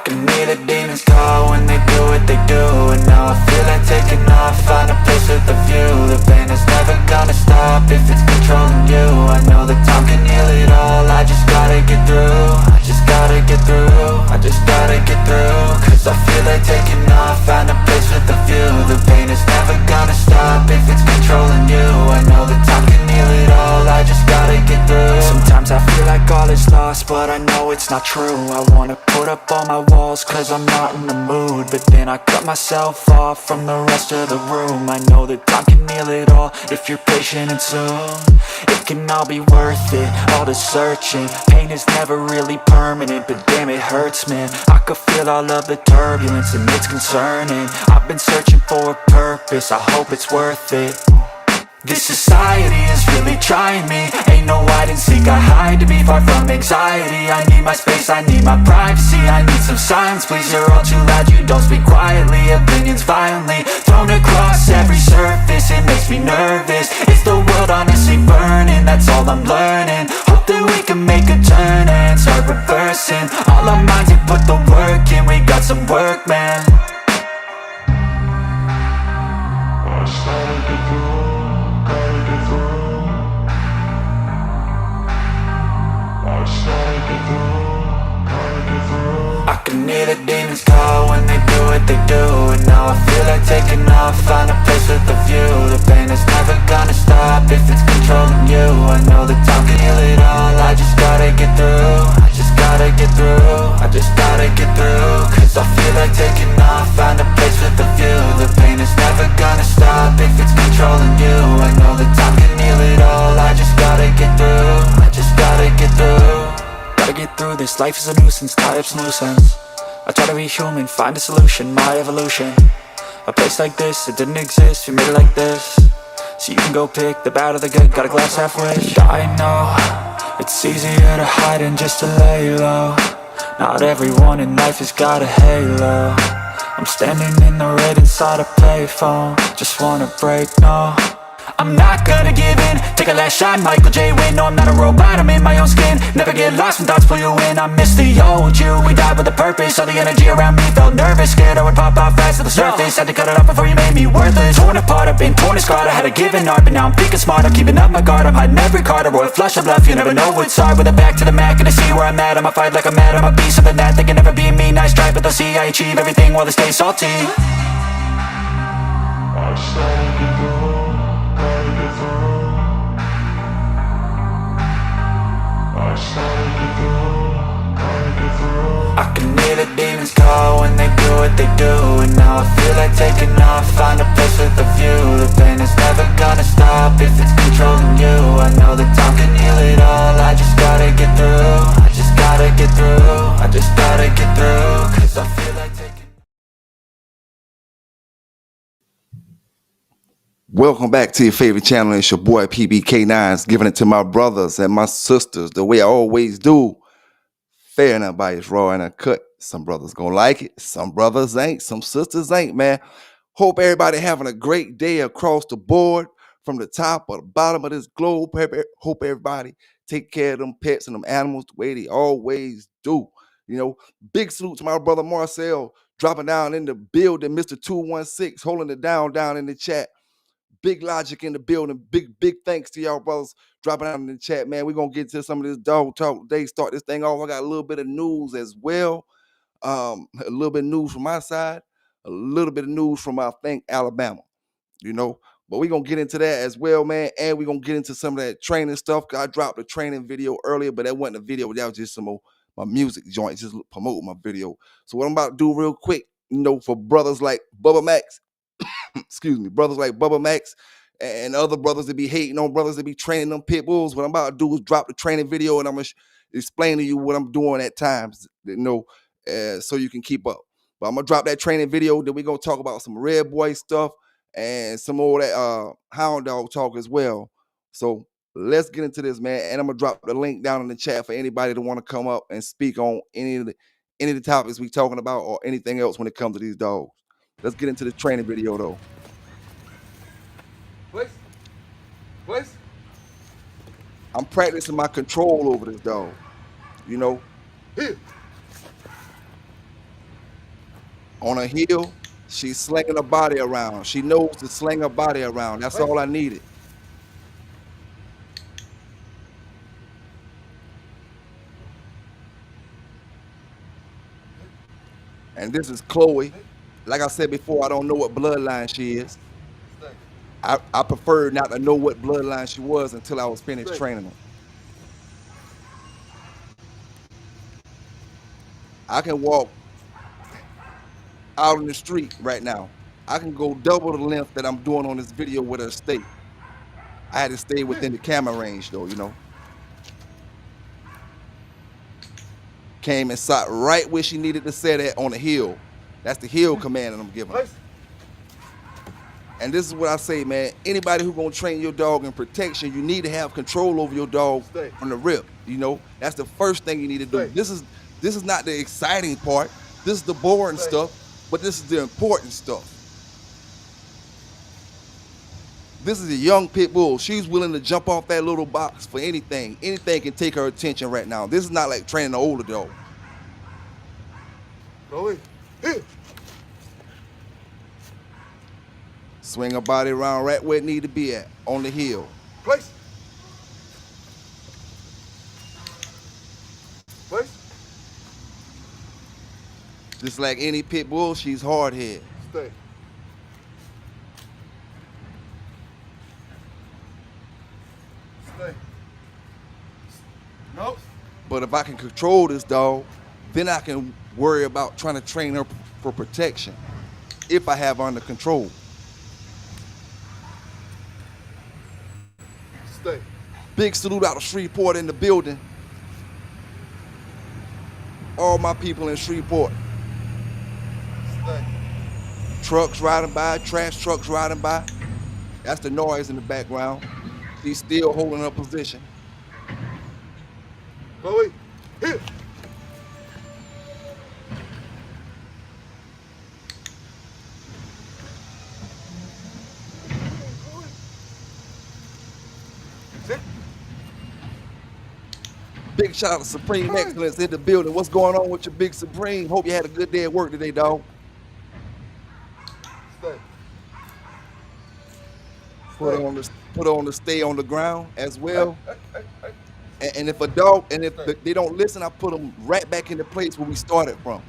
can hear the demons call when they do what they do. And now I feel like taking off, find a place with a view. The pain is never gonna stop if it's controlling you. I know that time can heal it all, I just gotta get through. I just gotta get through, I just gotta get through. Cause I feel like taking off, find a place with a view. The pain is never gonna stop if it's controlling you. I know that time can heal it all, I just gotta get through. Sometimes I feel like all is lost, but I know it's not true. I wanna put up all my walls cause I'm not in the mood, but then I cut myself off from the rest of the room. I know that time can heal it all if you're patient and soon. It can all be worth it, all the searching. Pain is never really permanent, but damn it hurts, man. I could feel all of the turbulence and it's concerning. I've been searching for a purpose, I hope it's worth it. This society is really trying me. Ain't no hide and seek, I hide to be far from anxiety. I need my space, I need my privacy. I need some silence, please, you're all too loud. You don't speak quietly, opinions violently thrown across every surface. It makes me nervous, it's the world honestly burning. That's all I'm learning, hope that we can make a turn and start reversing. All our minds have put the work in, we got some work, man. I can hear the demons call when they do what they do. And now I feel like taking off, find a place with a view. The pain is never gonna stop if it's controlling you. I know that time can heal it all, I just gotta get through. I just gotta get through, I just gotta get through. Cause I feel like taking off, find a place with a view. The pain is never gonna stop if it's controlling you. I know that time can heal it all, I just gotta get through. I just gotta get through. Gotta get through this, life is a nuisance, tie up some loose ends. I try to be human, find a solution, my evolution. A place like this, it didn't exist, we made it like this. So you can go pick the bad or the good, got a glass halfway. I know, it's easier to hide than just to lay low. Not everyone in life has got a halo. I'm standing in the red inside a payphone, just wanna break, no. I'm not gonna give in, take a last shot, Michael J. Win. No, I'm not a robot, I'm in my own skin. Never get lost when thoughts pull you in. I miss the old you, we died with a purpose. All the energy around me felt nervous, scared I would pop out fast to the surface. Had to cut it off before you made me worthless. Torn apart, I've been torn and scarred. I had a given art, but now I'm thinking smart. I'm keeping up my guard, I'm hiding every card. A royal flush of love, you never know what's hard. With a back to the mat, gonna see where I'm at. I'ma fight like I'm mad, I'ma be something that they can never be me. Nice try, but they'll see I achieve everything while they stay salty. I can hear the demons call when they do what they do. And now I feel like taking off, find a place with a view. The pain is never gonna stop if it's controlling you. I know that time can heal it all, I just gotta get through. I just gotta get through, I just gotta get through. Cause I feel like taking. Welcome back to your favorite channel. It's your boy PBK9s, giving it to my brothers and my sisters the way I always do. Fair and unbiased, raw and uncut. Some brothers gonna like it, some brothers ain't, some sisters ain't, man. Hope everybody having a great day across the board, from the top or the bottom of this globe. Hope everybody take care of them pets and them animals the way they always do. You know, big salute to my brother Marcel, dropping down in the building, Mr. 216, holding it down in the chat. Big Logic in the building. Big thanks to y'all brothers dropping out in the chat, man. We're going to get to some of this dog talk today. Start this thing off. I got a little bit of news as well. A little bit of news from my side. A little bit of news from, I think, Alabama. You know, but we're going to get into that as well, man. And we're going to get into some of that training stuff. I dropped a training video earlier, but that wasn't a video. That was just some of my music joints, just promoting my video. So what I'm about to do real quick, you know, for brothers like Bubba Max, excuse me, brothers like Bubba Max and other brothers that be hating on brothers that be training them pit bulls. What I'm about to do is drop the training video, and I'm going to explain to you what I'm doing at times, you know, so you can keep up. But I'm going to drop that training video. Then we're going to talk about some Redboy stuff and some more of that hound dog talk as well. So let's get into this, man. And I'm going to drop the link down in the chat for anybody that want to come up and speak on any of the topics we talking about or anything else when it comes to these dogs. Let's get into the training video, though. What? I'm practicing my control over this dog. You know? On a hill, she's slinging her body around. She knows to sling her body around. That's all I needed. And this is Chloe. Like I said before, I don't know what bloodline she is. I preferred not to know what bloodline she was until I was finished training her. I can walk out in the street right now. I can go double the length that I'm doing on this video with her stay. I had to stay within the camera range though, you know. Came and sat right where she needed to sit at on the hill. That's the hill command that I'm giving her. And this is what I say, man. Anybody who gonna train your dog in protection, you need to have control over your dog from the rip. You know, that's the first thing you need to do. This is not the exciting part. This is the boring stuff, but this is the important stuff. This is a young pit bull. She's willing to jump off that little box for anything. Anything can take her attention right now. This is not like training an older dog. Swing her body around right where it need to be at, on the hill. Place. Just like any pit bull, she's hard-headed. Stay. Stay. Nope. But if I can control this dog, then I can worry about trying to train her for protection if I have her under control. Stay. Big salute out of Shreveport in the building. All my people in Shreveport. Stay. Trucks riding by, trash trucks riding by. That's the noise in the background. She's still holding her position. Chloe, here. Sit. Big shout out to Supreme Excellence in the building. What's going on with your Big Supreme? Hope you had a good day at work today, dog. Stay. Put on the stay on the ground as well. And if a dog, and if they don't listen, I put them right back in the place where we started from.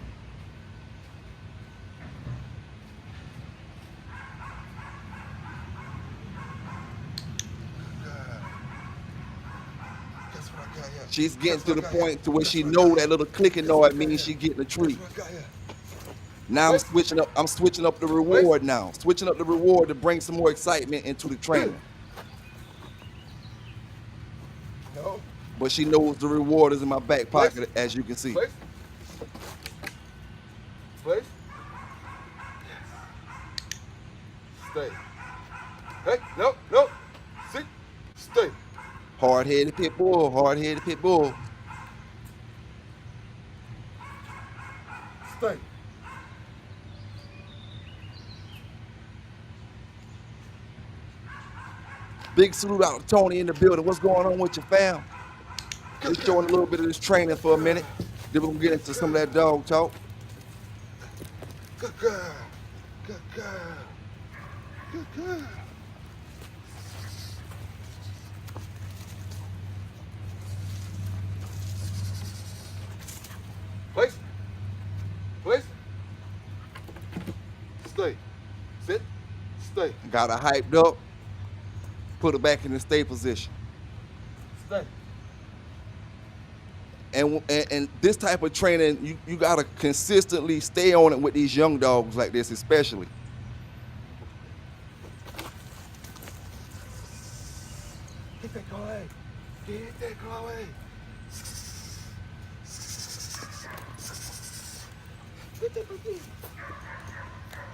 Guess what I got here? She's getting to the point to where she know that little clicking noise means she getting a treat. Guess what I got here? Now I'm switching up the reward now. Switching up the reward to bring some more excitement into the training. No. But she knows the reward is in my back pocket, as you can see. Place. Place. Stay. Hey, no, no. Sit. Stay. Hard-headed pit bull, hard-headed pit bull. Stay. Big salute out to Tony in the building. What's going on with your fam? Just showing a little bit of this training for a minute. Then we'll get into some of that dog talk. Good girl. Good girl. Good girl. Place. Place. Stay. Sit. Stay. Got her hyped up. Put her back in the stay position. Stay. And this type of training, you gotta consistently stay on it with these young dogs like this, especially. Get that Chloe. Get that Chloe. Get that baby.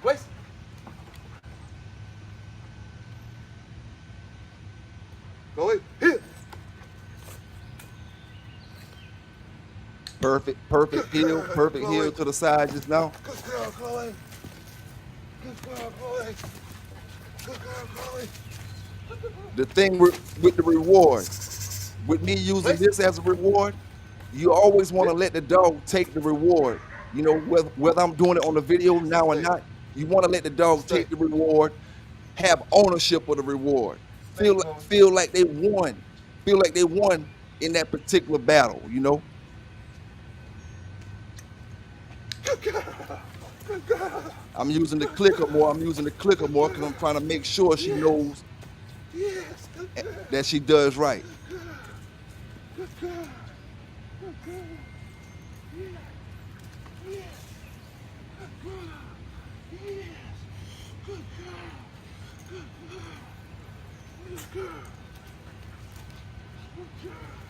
Place. Chloe, here. Perfect heel to the side just now. Good girl, Chloe. Good girl, Chloe. Good girl, Chloe. The thing with the reward, with me using this as a reward, you always want to let the dog take the reward You know, whether I'm doing it on the video now or not, you want to let the dog take the reward, have ownership of the reward, feel like they won, in that particular battle. You know. Good girl. Good girl. I'm using the clicker more. Because I'm trying to make sure she knows Yes. Good girl. that she does right. Good girl. Good girl. Yes. Yes. Good girl. Yes. Good girl. Good girl. Good girl.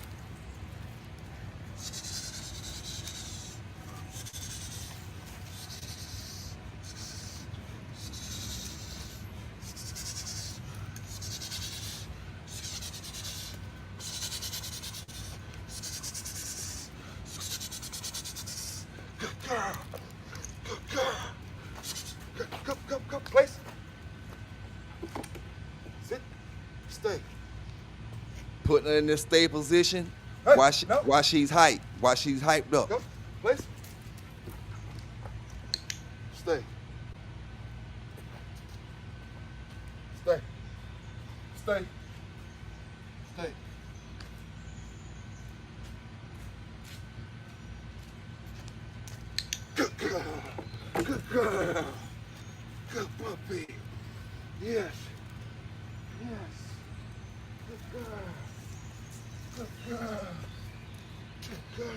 Good girl. Good girl. Good girl. Come, place. Sit. Stay. Putting her in this stay position Hey, while no. she's hyped up. Come, place. Stay. Stay. Stay. Stay. Good girl. Good girl. Good puppy. Yes. Yes. Good girl. Good girl. Good girl.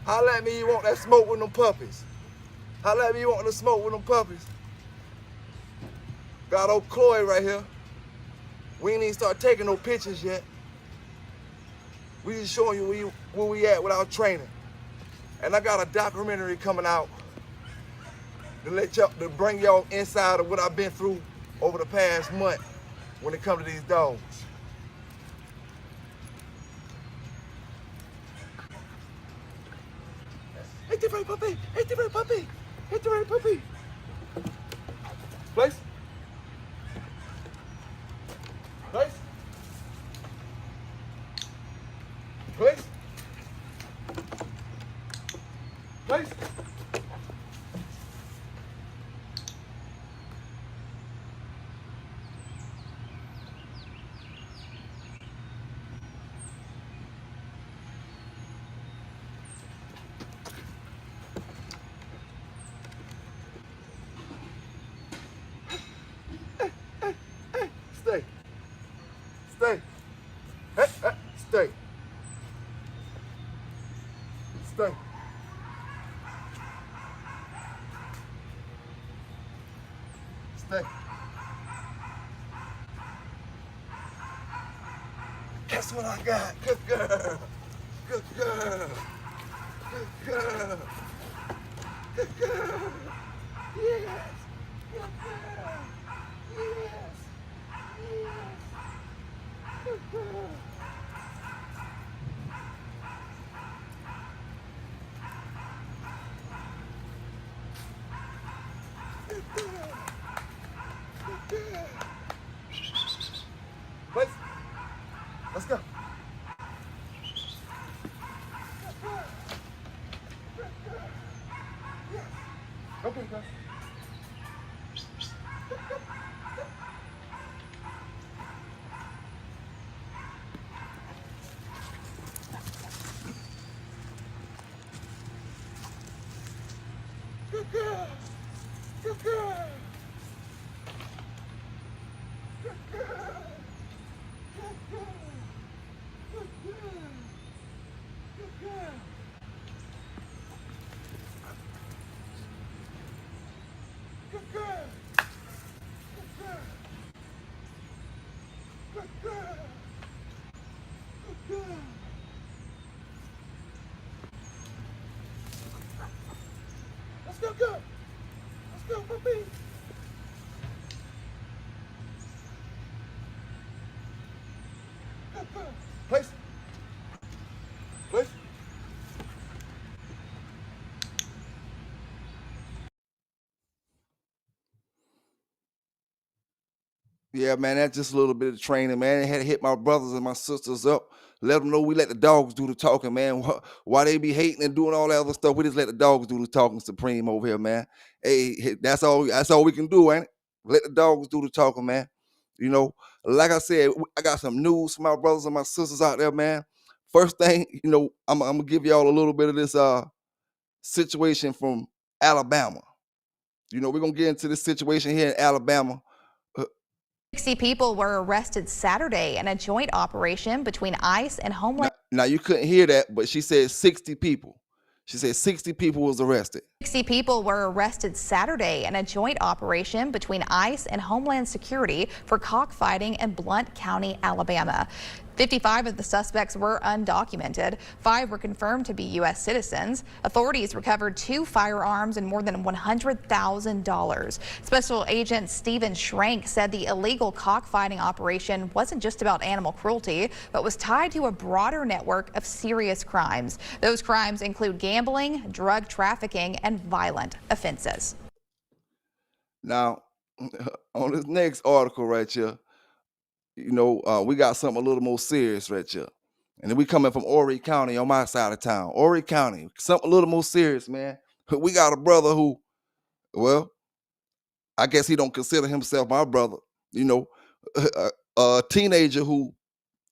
Holla at me you want that smoke with them puppies. Holla at me you want the smoke with them puppies. Got old Chloe right here. We ain't even start taking no pictures yet. We just showing you where we at with our training. And I got a documentary coming out to bring y'all inside of what I've been through over the past month when it comes to these dogs. Hey, the right puppy! Hey, the right puppy! Hey, the right puppy! Place? Place? Place? Place? Stay. Stay. Hey, stay. Stay. Stay. Guess what I got? Good girl. Good girl. Good girl. Good girl. Yes. Good girl. Yes. Yes. Good girl. Good girl. Good girl. Place. Let's go. Okay, guys. Good girl. Good girl. Good girl. Good girl. Good girl. Good girl. Good girl. Good girl. Good girl. Good girl. Let's go, good. Let's go, puppy. Good girl. Place. Place. Yeah, man, that's just a little bit of training, man. I had to hit my brothers and my sisters up, let them know we let the dogs do the talking, man. Why they be hating and doing all that other stuff, we just let the dogs do the talking, Supreme over here, man. Hey, that's all. That's all we can do, ain't it? Let the dogs do the talking, man. You know, like I said, I got some news for my brothers and my sisters out there, man. First thing, I'm gonna give y'all a little bit of this situation from Alabama. We're gonna get into this situation here in Alabama. Uh, 60 people were arrested Saturday in a joint operation between ICE and Now, Homeland. now you couldn't hear that, but she said 60 people. She said 60 people was arrested. 60 people were arrested Saturday in a joint operation between ICE and Homeland Security for cockfighting in Blount County, Alabama. 55 of the suspects were undocumented. 5 were confirmed to be U.S. citizens. Authorities recovered 2 firearms and more than $100,000. Special Agent Stephen Schrank said the illegal cockfighting operation wasn't just about animal cruelty, but was tied to a broader network of serious crimes. Those crimes include gambling, drug trafficking, and violent offenses. Now, on this next article right here, we got something a little more serious right here. And then we coming from Horry County on my side of town. Horry County, something a little more serious, man. We got a brother who, well, I guess he don't consider himself my brother. You know, a teenager who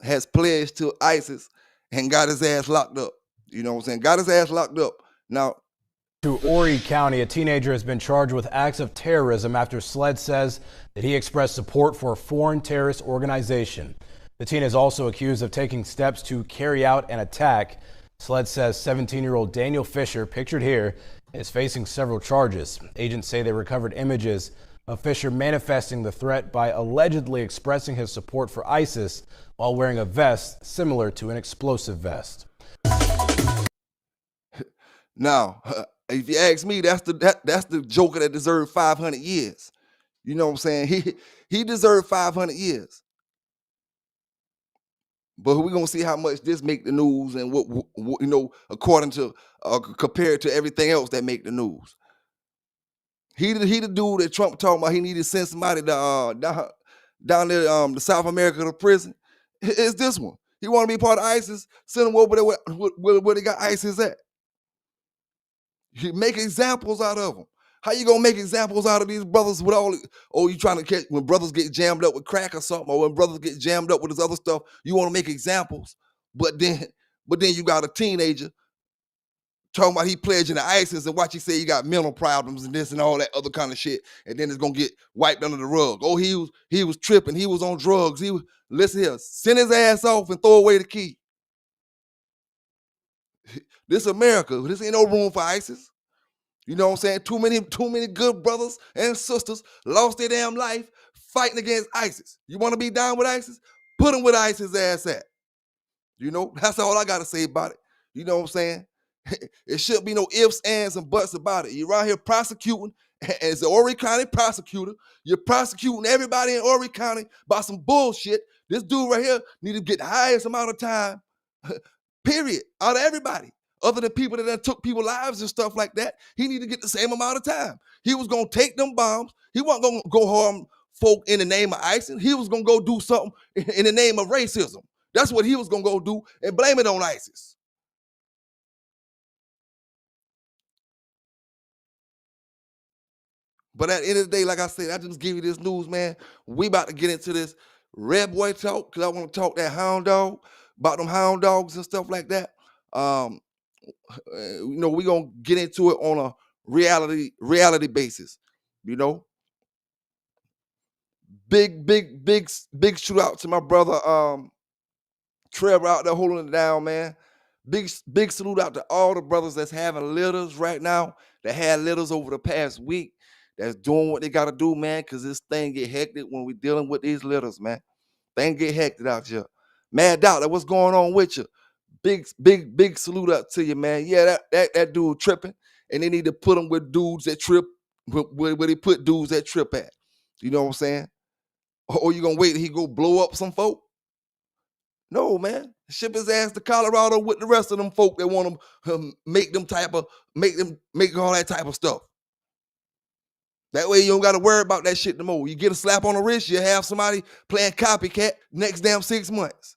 has pledged to ISIS and got his ass locked up. You know what I'm saying? Got his ass locked up. Now, To Horry County, a teenager has been charged with acts of terrorism after SLED says that he expressed support for a foreign terrorist organization. The teen is also accused of taking steps to carry out an attack. SLED says 17-year-old Daniel Fisher, pictured here, is facing several charges. Agents say they recovered images of Fisher manifesting the threat by allegedly expressing his support for ISIS while wearing a vest similar to an explosive vest. now, if you ask me, that's the Joker that deserved 500 years. You know what I'm saying? He deserved 500 years. But we're gonna see how much this make the news and what according to compared to everything else that make the news. He the dude that Trump talking about. He needed to send somebody to down there to South America to prison. It's this one. He want to be part of ISIS. Send him over there where they got ISIS at. You make examples out of them. How you gonna make examples out of these brothers with all? Oh, you trying to catch when brothers get jammed up with crack or something, or when brothers get jammed up with this other stuff? You want to make examples, but then you got a teenager talking about he pledging to ISIS and watch he say he got mental problems and this and all that other kind of shit, and then it's gonna get wiped under the rug. Oh, he was tripping, he was on drugs. Listen here, send his ass off and throw away the key. This America, this ain't no room for ISIS. You know what I'm saying? Too many good brothers and sisters lost their damn life fighting against ISIS. You want to be down with ISIS? Put them with ISIS ass at. That's all I got to say about it. You know what I'm saying? It should be no ifs, ands, and buts about it. You're around here prosecuting, as the Horry County prosecutor, you're prosecuting everybody in Horry County about some bullshit. This dude right here need to get the highest amount of time, period, out of everybody. Other than people that took people's lives and stuff like that, he need to get the same amount of time. He was gonna take them bombs. He wasn't gonna go harm folk in the name of ISIS. He was gonna go do something in the name of racism. That's what he was gonna go do and blame it on ISIS. But at the end of the day, like I said, I just give you this news, man. We about to get into this Redboy talk because I want to talk that hound dog about them hound dogs and stuff like that. We're gonna get into it on a reality basis. Big shootout to my brother Trevor out there holding it down, man. Big salute out to all the brothers that's having litters right now, that had litters over the past week, that's doing what they gotta do, man, because this thing get hectic when we dealing with these litters, man. Things get hectic out here. Mad Dollar, what's going on with you? Big salute up to you, man. Yeah, that dude tripping, and they need to put him with dudes that trip where they put dudes that trip at. You know what I'm saying? Or you gonna wait till he go blow up some folk? No, man. Ship his ass to Colorado with the rest of them folk that want to make all that type of stuff. That way you don't got to worry about that shit no more. You get a slap on the wrist, you have somebody playing copycat next damn 6 months.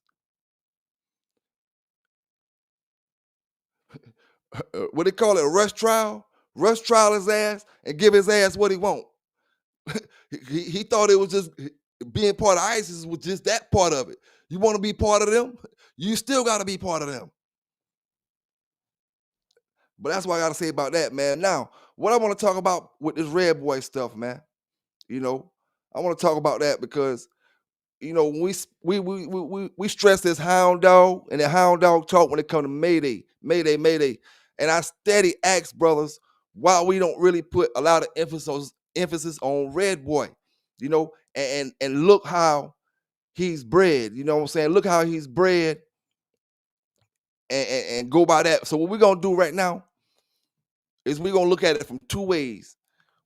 What they call it, a rush trial? Rush trial his ass and give his ass what he want. He thought it was just being part of ISIS was just that part of it. You want to be part of them? You still got to be part of them. But that's what I got to say about that, man. Now, what I want to talk about with this Redboy stuff, man, you know, I want to talk about that because, you know, we stress this hound dog and the hound dog talk when it comes to Mayday, Mayday, Mayday. And I steady ask brothers why we don't really put a lot of emphasis on Redboy, you know, and look how he's bred, you know what I'm saying? Look how he's bred and go by that. So what we're gonna do right now is we're gonna look at it from two ways.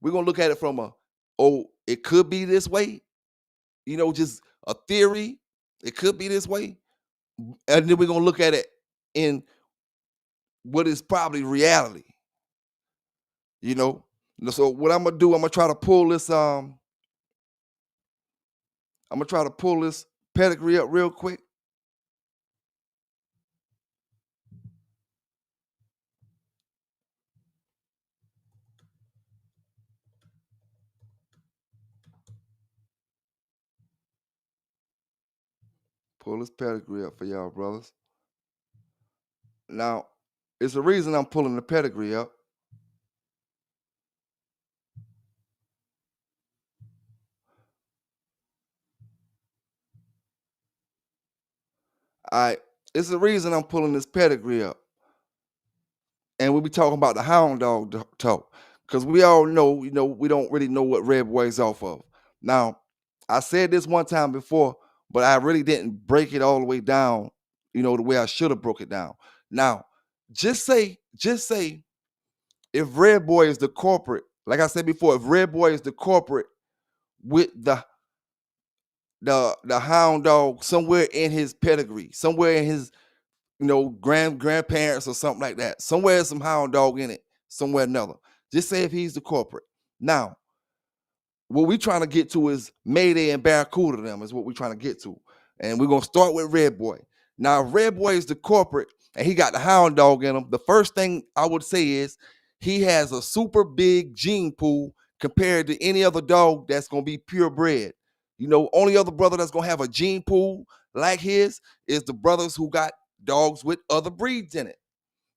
We're gonna look at it from it could be this way, you know, just a theory. It could be this way. And then we're gonna look at it in what is probably reality. You know. So what I'm gonna do, I'm gonna try to pull this pedigree up real quick. Pull this pedigree up for y'all, brothers. Now, it's the reason I'm pulling the pedigree up. All right, it's the reason I'm pulling this pedigree up. And we'll be talking about the hound dog talk. Because we all know, you know, we don't really know what Redboy's off of. Now, I said this one time before, but I really didn't break it all the way down, you know, the way I should have broke it down. Now, just say if Redboy is the corporate, like I said before, if Redboy is the corporate with the hound dog somewhere in his pedigree, somewhere in his, you know, grandparents or something like that, somewhere some hound dog in it, somewhere another. Just say if he's the corporate. Now, what we trying to get to is Mayday and Barracuda them is what we trying to get to. And we're going to start with Redboy. Now, if Redboy is the corporate and he got the hound dog in him, the first thing I would say is he has a super big gene pool compared to any other dog that's going to be purebred. You know, only other brother that's going to have a gene pool like his is the brothers who got dogs with other breeds in it.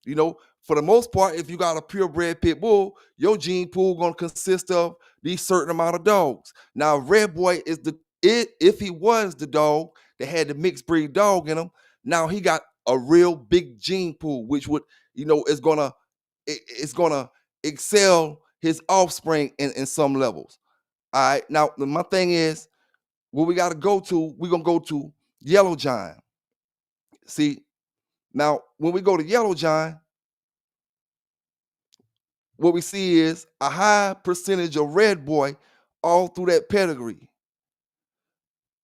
You know, for the most part, if you got a purebred pit bull, your gene pool gonna consist of these certain amount of dogs. Now, Redboy is if he was the dog that had the mixed breed dog in him, now he got a real big gene pool, which would, you know, it's gonna excel his offspring in some levels. All right. Now, my thing is, what we gotta go to, we're gonna go to Yellow Giant. See, now when we go to Yellow Giant, what we see is a high percentage of Redboy all through that pedigree.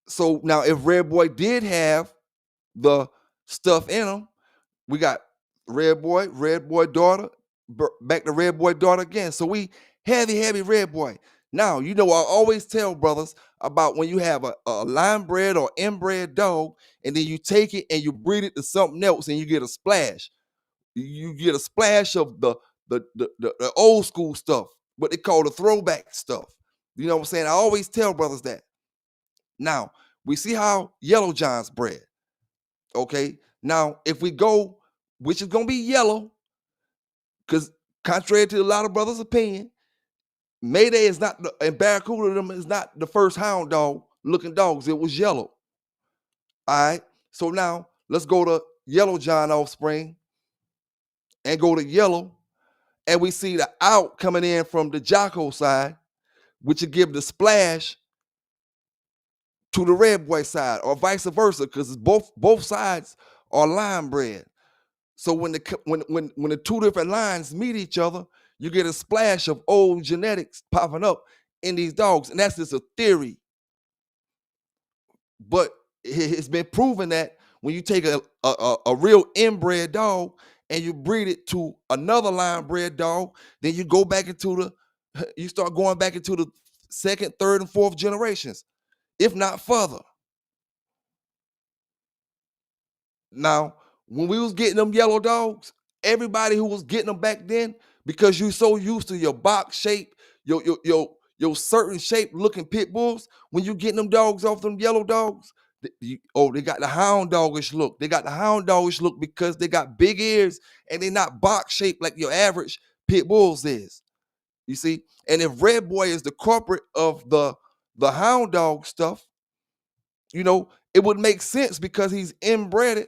So now if Redboy did have the stuff in him, we got Redboy daughter, back to Redboy daughter again. So we heavy Redboy. Now, you know, I always tell brothers about when you have a line bred or inbred dog, and then you take it and you breed it to something else and you get a splash. You get a splash of the old school stuff, what they call the throwback stuff. You know what I'm saying? I always tell brothers that. Now, we see how Yellow Giant's bred. Okay. Now, if we go, which is gonna be yellow, because contrary to a lot of brothers' opinion, Mayday is not and Barracuda them is not the first hound dog looking dogs. It was yellow. All right. So now let's go to Yellow Giant offspring and go to yellow. And we see the out coming in from the Jocko side, which would give the splash to the Redboy side, or vice versa, because both sides are line bred. So when the two different lines meet each other, you get a splash of old genetics popping up in these dogs, and that's just a theory. But it's been proven that when you take a real inbred dog and you breed it to another line bred dog, then you go back into You start going back into the second, third, and fourth generations, if not further. Now, when we was getting them yellow dogs, everybody who was getting them back then, because you so used to your box shape, your certain shape looking pit bulls, when you getting them dogs off them yellow dogs, they got the hound dogish look. They got the hound dogish look because they got big ears and they not box shaped like your average pit bulls is. You see, and if Redboy is the culprit of the hound dog stuff, it would make sense because he's inbred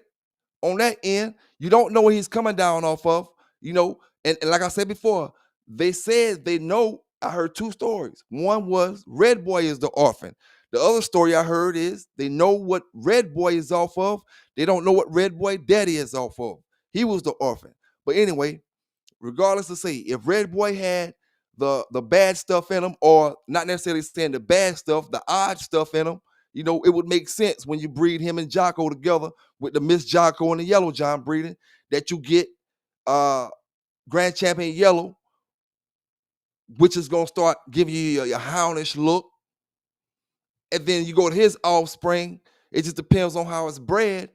on that end. You don't know what he's coming down off of, and like I said before, they said they know. I heard two stories. One was Red Boy is the orphan. The other story I heard is they know what Red Boy is off of. They don't know what Red Boy daddy is off of. He was the orphan. But anyway, regardless of say, if Red Boy had the bad stuff in him, or not necessarily saying the bad stuff, the odd stuff in him, it would make sense when you breed him and Jocko together with the Miss Jocko and the Yellow John breeding, that you get Grand Champion Yellow, which is gonna start giving you your houndish look, and then you go to his offspring. It just depends on how it's bred.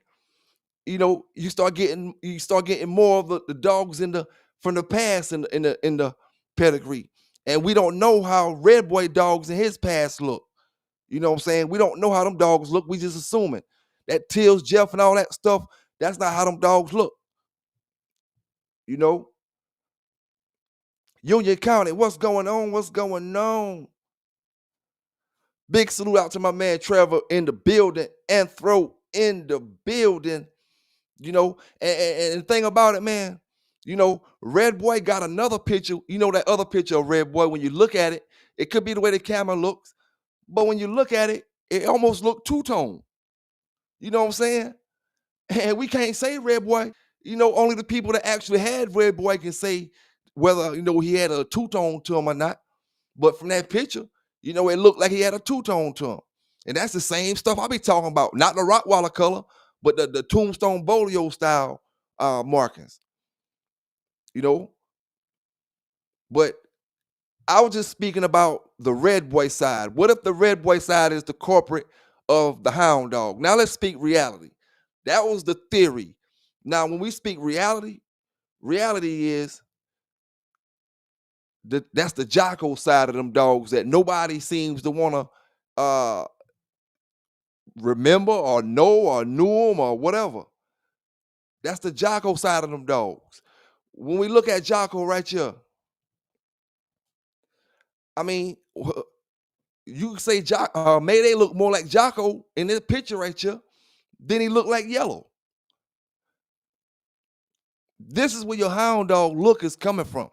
You start getting more of the dogs from the past in the pedigree, and we don't know how Red Boy dogs in his past look. You know what I'm saying? We don't know how them dogs look. We just assuming that Tills, Jeff, and all that stuff. That's not how them dogs look. Union County, what's going on? What's going on? Big salute out to my man Trevor in the building, Anthro in the building. And the thing about it, man, Red Boy got another picture. That other picture of Red Boy, when you look at it, it could be the way the camera looks, but when you look at it, it almost looked two-tone. You know what I'm saying? And we can't say Red Boy. Only the people that actually had Red Boy can say whether, he had a two-tone to him or not. But from that picture, it looked like he had a two-tone to him. And that's the same stuff I be talking about. Not the Rottweiler color, but the Tombstone Bolio style markings. But I was just speaking about the Red Boy side. What if the Red Boy side is the corporate of the hound dog? Now let's speak reality. That was the theory. Now, when we speak reality is that's the Jocko side of them dogs that nobody seems to want to remember or know or knew them or whatever. That's the Jocko side of them dogs. When we look at Jocko right here, I mean, you can say Mayday look more like Jocko in this picture right here than he looked like Yellow. This is where your hound dog look is coming from,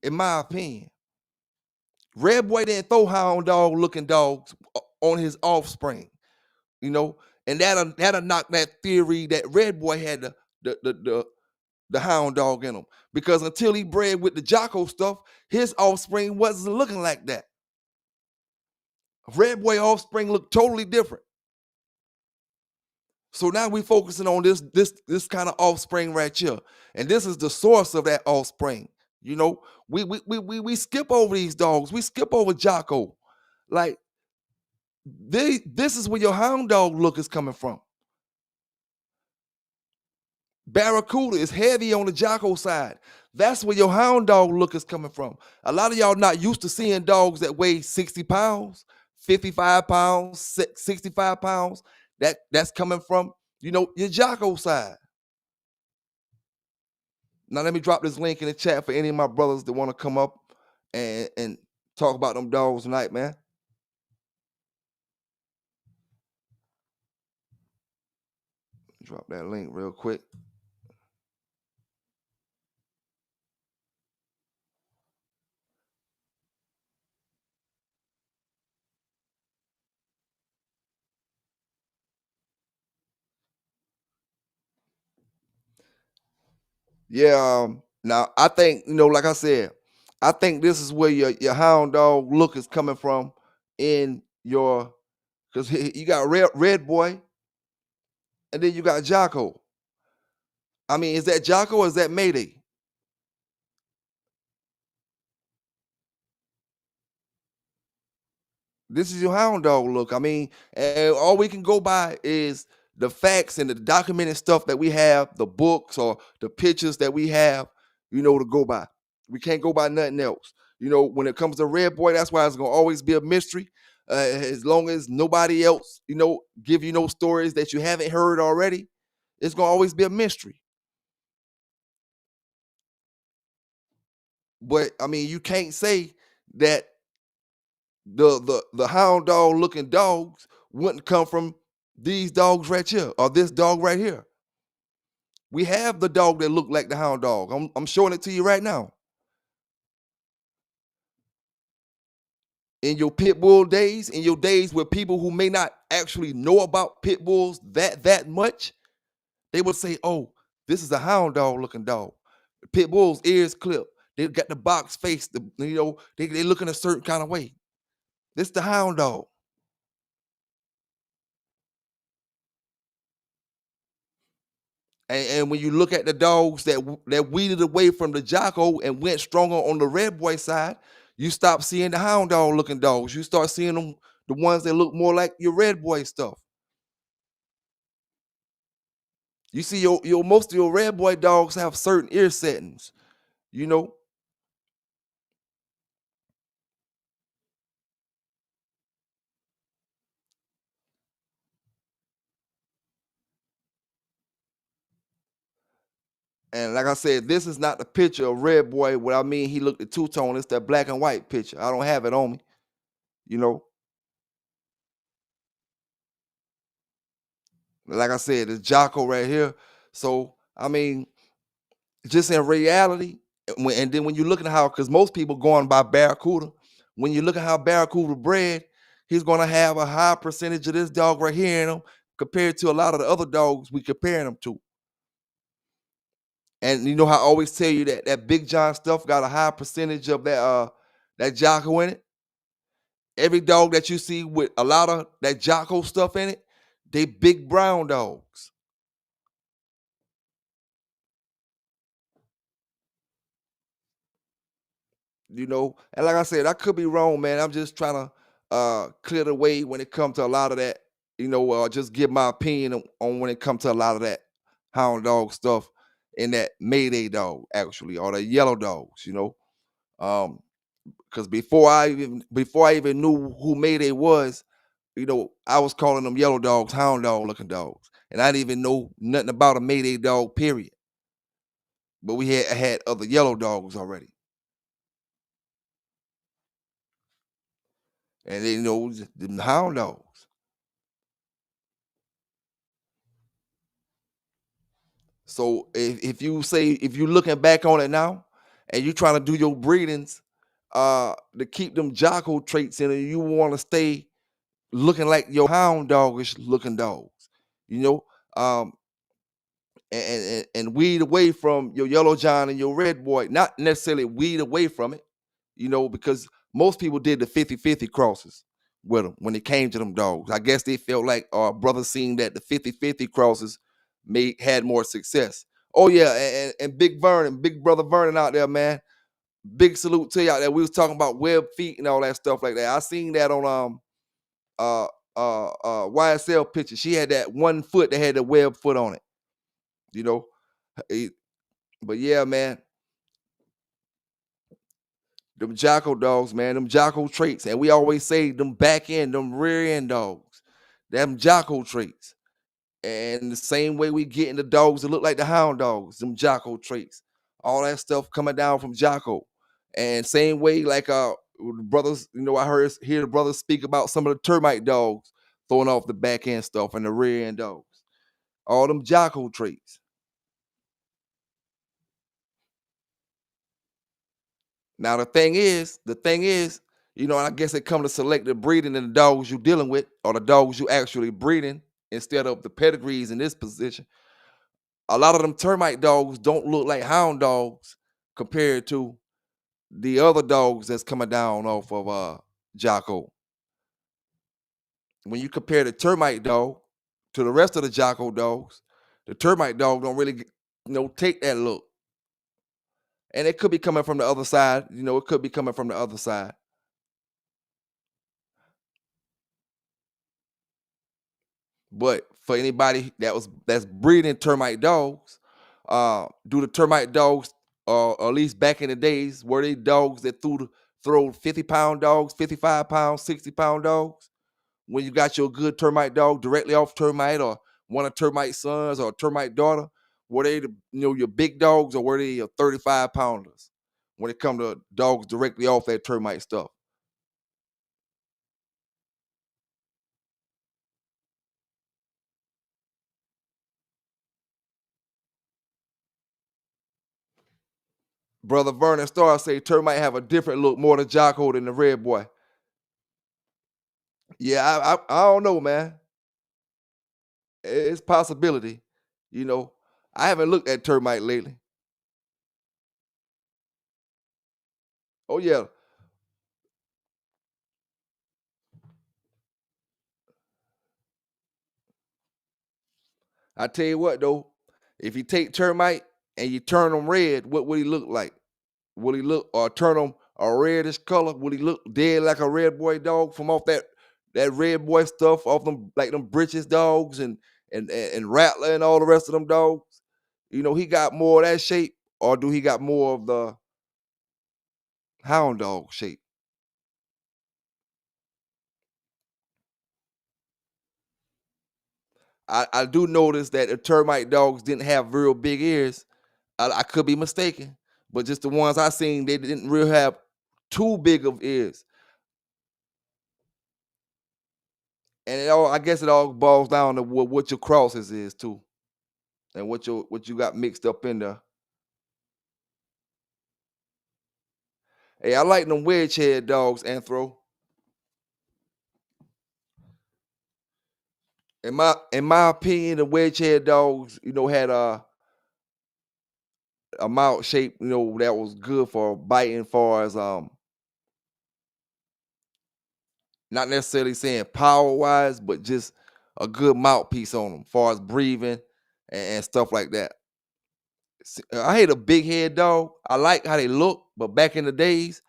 in my opinion. Red Boy didn't throw hound dog looking dogs on his offspring, and that'll knock that theory that Red Boy had the hound dog in him, because until he bred with the Jocko stuff, his offspring wasn't looking like that. Red Boy offspring looked totally different. So now we focusing on this kind of offspring right here, and this is the source of that offspring. We skip over these dogs. We skip over Jocko. Like this is where your hound dog look is coming from. Barracuda is heavy on the Jocko side. That's where your hound dog look is coming from. A lot of y'all not used to seeing dogs that weigh 60 pounds, 55 pounds, 65 pounds. That's coming from, your Jocko side. Now let me drop this link in the chat for any of my brothers that want to come up and talk about them dogs tonight, man. Drop that link real quick. Yeah. Now I think, like I said, I think this is where your hound dog look is coming from in your, because you got Red Boy and then you got Jocko. I mean, is that Jocko or is that Mayday? This is your hound dog look. I mean, and all we can go by is the facts and the documented stuff that we have, the books or the pictures that we have, to go by. We can't go by nothing else. When it comes to Redboy, that's why it's gonna always be a mystery. As long as nobody else, give you no stories that you haven't heard already, it's gonna always be a mystery. But I mean, you can't say that the hound dog looking dogs wouldn't come from these dogs right here or this dog right here. We have the dog that look like the hound dog. I'm showing it to you right now. In your pit bull days, in your days with people who may not actually know about pit bulls that much, they would say, "Oh, this is a hound dog looking dog." Pit bulls ears clipped. They got the box face. They look in a certain kind of way. This the hound dog. And when you look at the dogs that weeded away from the Jocko and went stronger on the Red Boy side, you stop seeing the hound dog looking dogs. You start seeing them, the ones that look more like your Red Boy stuff. You see your most of your Red Boy dogs have certain ear settings, you know. And like I said, this is not the picture of Red Boy. What I mean, he looked at two-tone. It's that black and white picture. I don't have it on me, you know. Like I said, it's Jocko right here. So I mean, just in reality, and then when you look at how, because most people going by Barracuda, when you look at how Barracuda bred, he's going to have a high percentage of this dog right here in him compared to a lot of the other dogs we comparing them to. And you know how I always tell you that Big John stuff got a high percentage of that Jocko in it. Every dog that you see with a lot of that Jocko stuff in it, they big brown dogs. And like I said, I could be wrong, man. I'm just trying to clear the way when it comes to a lot of that, just give my opinion on when it comes to a lot of that hound dog stuff and that Mayday dog, actually, or the yellow dogs, um because before I even knew who Mayday was, I was calling them yellow dogs, hound dog looking dogs, and I didn't even know nothing about a Mayday dog, period. But we had other yellow dogs already. And they know the hound dogs. So if you looking back on it now and you trying to do your breedings to keep them Jocko traits in it, you want to stay looking like your hound dogish looking dogs, you know, um, and weed away from your yellow John and your red boy, not necessarily weed away from it, because most people did the 50-50 crosses with them when it came to them dogs. I guess they felt like our brothers seen that the 50-50 crosses had more success. Oh yeah, and Big Vernon, Big Brother Vernon out there, man. Big salute to you out there. We was talking about web feet and all that stuff like that. I seen that on YSL picture. She had that one foot that had the web foot on it, you know. Eh, But yeah, man, them Jocko dogs, man, them Jocko traits. And we always say them back end, them rear end dogs, them Jocko traits. And the same way we getting the dogs that look like the hound dogs, them Jocko traits. All that stuff coming down from Jocko. And same way, like the brothers, hear the brothers speak about some of the termite dogs throwing off the back end stuff and the rear end dogs. All them Jocko traits. Now the thing is, and I guess it comes to selective breeding in the dogs you're dealing with, or the dogs you actually breeding instead of the pedigrees in this position. A lot of them termite dogs don't look like hound dogs compared to the other dogs that's coming down off of Jocko. When you compare the termite dog to the rest of the Jocko dogs, the termite dog don't really take that look. And it could be coming from the other side. It could be coming from the other side. But for anybody that's breeding termite dogs, do the termite dogs, or at least back in the days, were they dogs that throw 50-pound dogs, 55-pound, 60-pound dogs? When you got your good termite dog directly off termite, or one of termite sons or termite daughter, were they your big dogs, or were they your 35-pounders when it come to dogs directly off that termite stuff? Brother Vernon Starr say termite have a different look more than Jocko than the red boy. Yeah, I don't know, man. It's possibility. You know, I haven't looked at termite lately. Oh yeah, I tell you what though, if you take termite and you turn them red, what would he look like? Will he look, or turn him a reddish color? Will he look dead like a red boy dog from off that red boy stuff off them, like them britches dogs and Rattler and all the rest of them dogs? He got more of that shape, or do he got more of the hound dog shape? I do notice that the termite dogs didn't have real big ears. I could be mistaken, but just the ones I seen, they didn't really have too big of ears. And I guess it all boils down to what your crosses is too, and what you got mixed up in there. Hey, I like them wedge head dogs, Anthro. In my opinion, the wedge head dogs, had a mouth shape, that was good for biting, far as not necessarily saying power wise, but just a good mouthpiece on them, far as breathing and stuff like that. I hate a big head dog. I like how they look, but back in the days,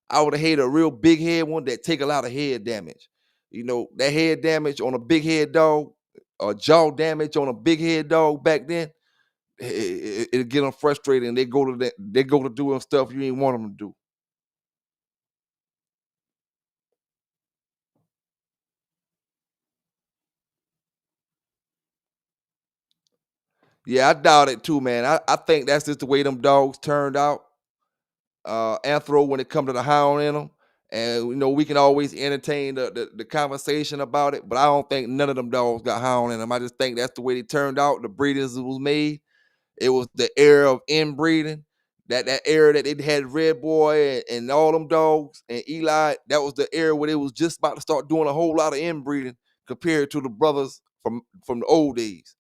I would have hated a real big head one that take a lot of head damage. That head damage on a big head dog, or jaw damage on a big head dog back then, it'll get them frustrated, and they go to doing stuff you ain't want them to do. Yeah, I doubt it too, man. I think that's just the way them dogs turned out. Anthro, when it comes to the hound in them. And we can always entertain the conversation about it, but I don't think none of them dogs got hound in them. I just think that's the way they turned out. The breeders was made. It was the era of inbreeding. That era that they had Redboy and all them dogs and Eli. That was the era where they was just about to start doing a whole lot of inbreeding compared to the brothers from the old days.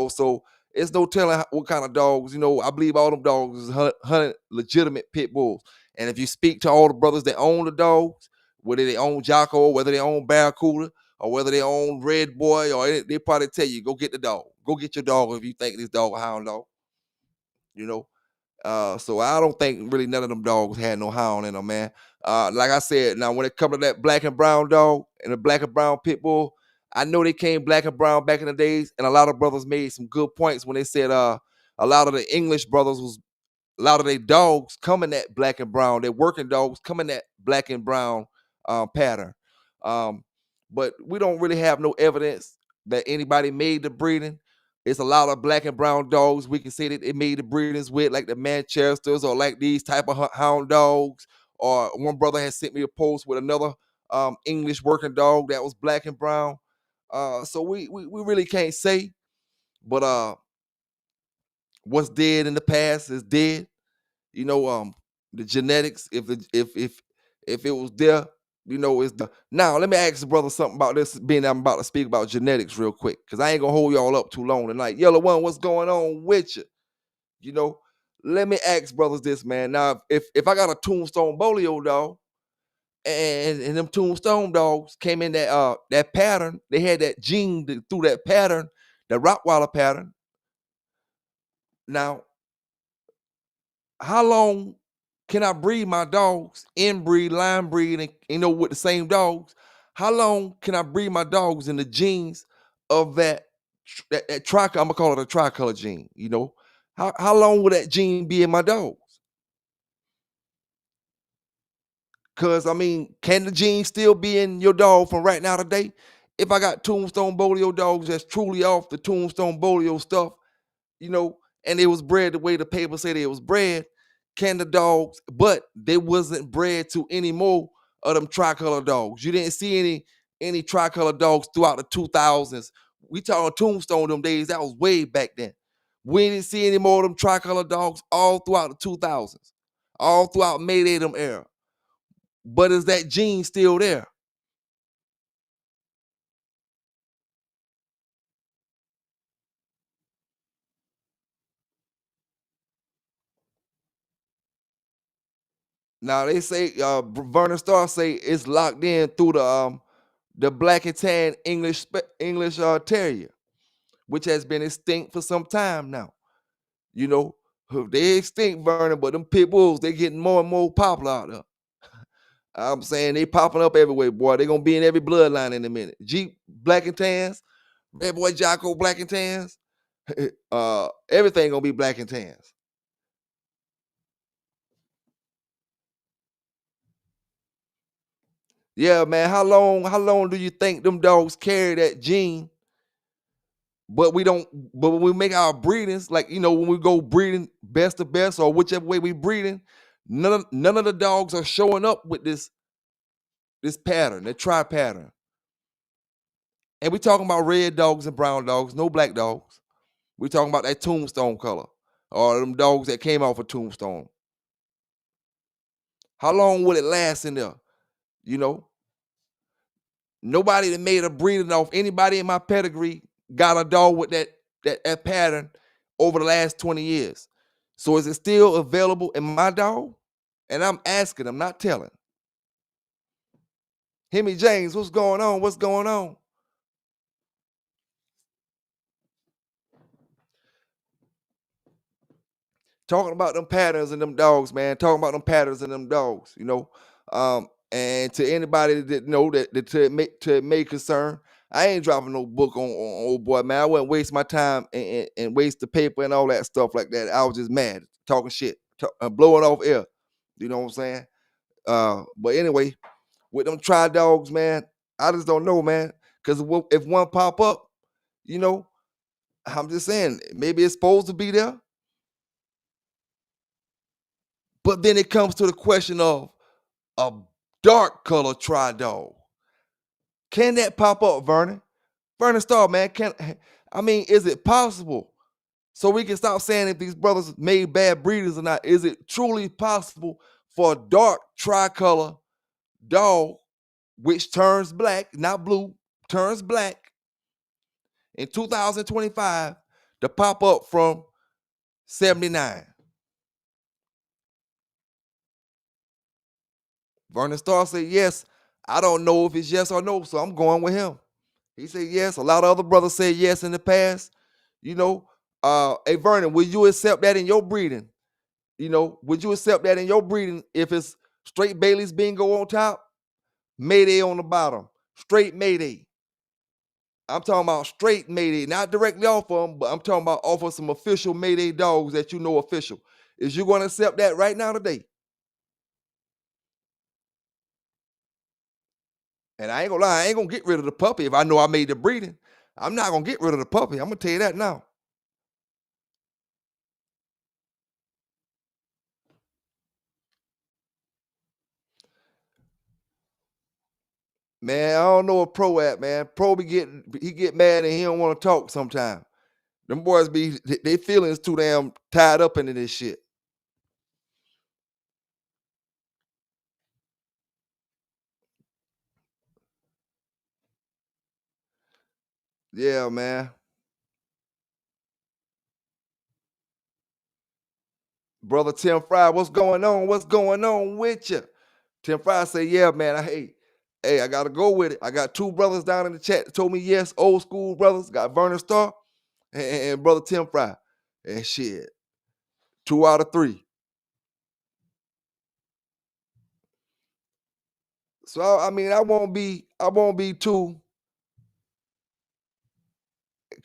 So it's no telling what kind of dogs. I believe all them dogs is hunted legitimate pit bulls. And if you speak to all the brothers that own the dogs, whether they own Jocko, whether they own Barracuda, or whether they own Red Boy, or they probably tell you, go get the dog. Go get your dog if you think this dog a hound dog. You know. So I don't think really none of them dogs had no hound in them, man. Like I said, now when it comes to that black and brown dog and the black and brown pit bull, I know they came black and brown back in the days, and a lot of brothers made some good points when they said a lot of the English brothers was a lot of their dogs come in that black and brown. Their working dogs come in that black and brown pattern. Um, but we don't really have no evidence that anybody made the breeding. It's a lot of black and brown dogs we can say that it made the breedings with, like the Manchesters, or like these type of hound dogs. Or one brother had sent me a post with another English working dog that was black and brown. So we really can't say, but what's dead in the past is dead. The genetics, if it was there, is the now. Let me ask the brother something about this, being I'm about to speak about genetics real quick, because I ain't gonna hold y'all up too long tonight. Yellow One, what's going on with you? You know, let me ask brothers this, man. Now, if I got a tombstone bolio dog, and them tombstone dogs came in that pattern, they had that gene through that pattern, the Rottweiler pattern. Now, how long can I breed my dogs, inbreed, line breed, and with the same dogs? How long can I breed my dogs in the genes of that tricolor. I'm gonna call it a tricolor gene. You know, how long will that gene be in my dogs? Cause I mean, can the gene still be in your dog from right now today? If I got Tombstone Bolio dogs that's truly off the Tombstone Bolio stuff, you know, and it was bred the way the paper said it was bred, can the dogs, but they wasn't bred to any more of them tricolor dogs. You didn't see any tricolor dogs throughout the 2000s. We talking Tombstone them days, that was way back then. We didn't see any more of them tricolor dogs all throughout the 2000s, all throughout Mayday them era. But is that gene still there? Now they say Vernon Starr say it's locked in through the black and tan English Terrier, which has been extinct for some time now. You know, they extinct, Vernon, but them pit bulls, they getting more and more popular out there. I'm saying they popping up everywhere, boy. They gonna be in every bloodline in a minute. Jeep black and tans, Redboy Jocko black and tans, everything gonna be black and tans. Yeah, man. How long do you think them dogs carry that gene? But we don't. But when we make our breedings, like when we go breeding best to best or whichever way we breeding, none of the dogs are showing up with this pattern, the tri pattern. And we talking about red dogs and brown dogs, no black dogs. We talking about that tombstone color or them dogs that came off a tombstone. How long will it last in there? You know, nobody that made a breeding off anybody in my pedigree got a dog with that pattern over the last 20 years. So is it still available in my dog? And I'm asking, I'm not telling. Hemi James, what's going on? What's going on? Talking about them patterns and them dogs, man. Talking about them patterns and them dogs, And to anybody that know that to may concern, I ain't dropping no book on old boy, man. I wouldn't waste my time and waste the paper and all that stuff like that. I was just mad, talking shit, blowing off air. You know what I'm saying? But anyway, with them tri dogs, man, I just don't know, man. Because if one pop up, you know, I'm just saying maybe it's supposed to be there. But then it comes to the question of a dark color tri dog. Can that pop up, Vernon? Vernon Starr, man, is it possible? So we can stop saying if these brothers made bad breeders or not. Is it truly possible for a dark tricolor dog, which turns black, not blue, turns black in 2025 to pop up from 79? Vernon Starr said yes. I don't know if it's yes or no, so I'm going with him. He said yes. A lot of other brothers said yes in the past. Hey Vernon, will you accept that in your breeding? Would you accept that in your breeding if it's straight Bailey's bingo on top, Mayday on the bottom, straight Mayday? I'm talking about straight Mayday, not directly off of them, but I'm talking about off of some official Mayday dogs that you know official. Is you going to accept that right now today? And I ain't gonna lie, I ain't gonna get rid of the puppy if I know I made the breeding. I'm not gonna get rid of the puppy. I'm gonna tell you that now. Man, I don't know a pro at, man. Pro he get mad and he don't want to talk sometimes. Them boys they feelings too damn tied up into this shit. Yeah, man. Brother Tim Fry, what's going on? What's going on with you? Tim Fry say, yeah, man. Hey, I gotta go with it. I got two brothers down in the chat that told me yes, old school brothers. Got Vernon Starr and brother Tim Fry. And shit. 2 out of 3. So I won't be too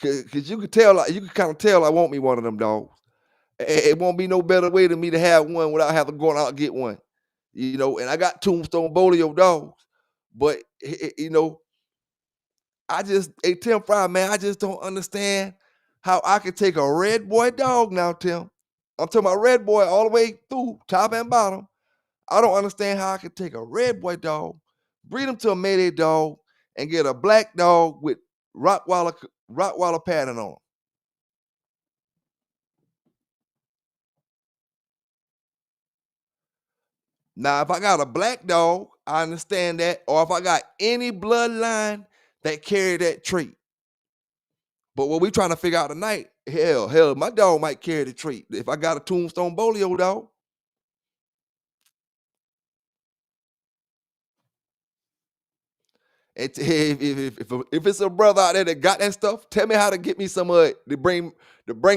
Cause you could tell, like, you could kind of tell I want me one of them dogs. It won't be no better way than me to have one without having to go out and get one. And I got Tombstone Bolio dogs, but I just, hey, Tim Fry, man, I just don't understand how I could take a red boy dog now, Tim. I'm talking about red boy all the way through, top and bottom. I don't understand how I could take a red boy dog, breed him to a Mayday dog, and get a black dog with Rottweiler pattern on him. Now, if I got a black dog, I understand that, or if I got any bloodline that carry that trait. But what we trying to figure out tonight, hell, my dog might carry the trait. If I got a Tombstone Bolio dog, if it's a brother out there that got that stuff, tell me how to get me some of it to bring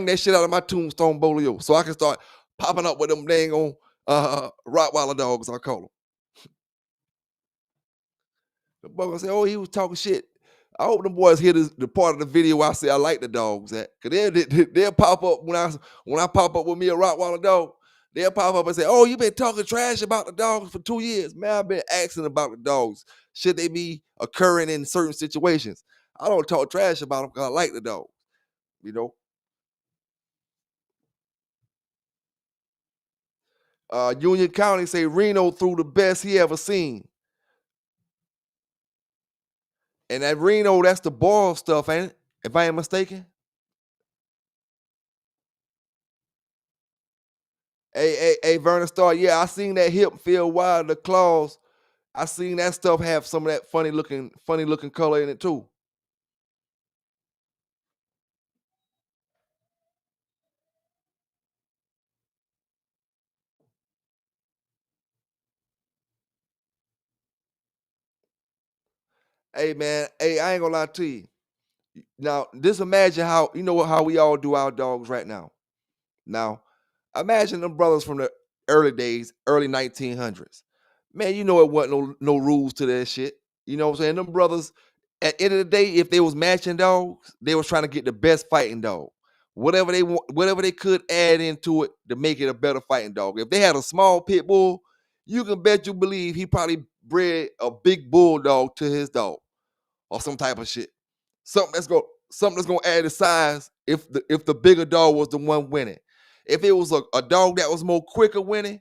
that shit out of my Tombstone Bolio, so I can start popping up with them dang on Rottweiler dogs, I call them. The boy gonna say, "Oh, he was talking shit." I hope them boys hear the part of the video where I say I like the dogs at, cause they'll pop up when I pop up with me a Rottweiler dog. They'll pop up and say, "Oh, you been talking trash about the dogs for 2 years, man. I've been asking about the dogs. Should they be occurring in certain situations? I don't talk trash about them because I like the dogs, you know." Union County say Reno threw the best he ever seen, and that Reno, that's the ball stuff, ain't it? If I ain't mistaken. Hey, Vernon Starr, yeah, I seen that hip feel wide, the claws. I seen that stuff have some of that funny looking color in it too. Hey man, hey, I ain't gonna lie to you. Now, just imagine how we all do our dogs right now. Now, imagine them brothers from the early days, early 1900s. Man, it wasn't no rules to that shit. You know what I'm saying? Them brothers, at the end of the day, if they was matching dogs, they was trying to get the best fighting dog. Whatever they could add into it to make it a better fighting dog. If they had a small pit bull, you can bet you believe he probably bred a big bulldog to his dog or some type of shit. Something that's gonna add the size if the bigger dog was the one winning. If it was a dog that was more quicker winning,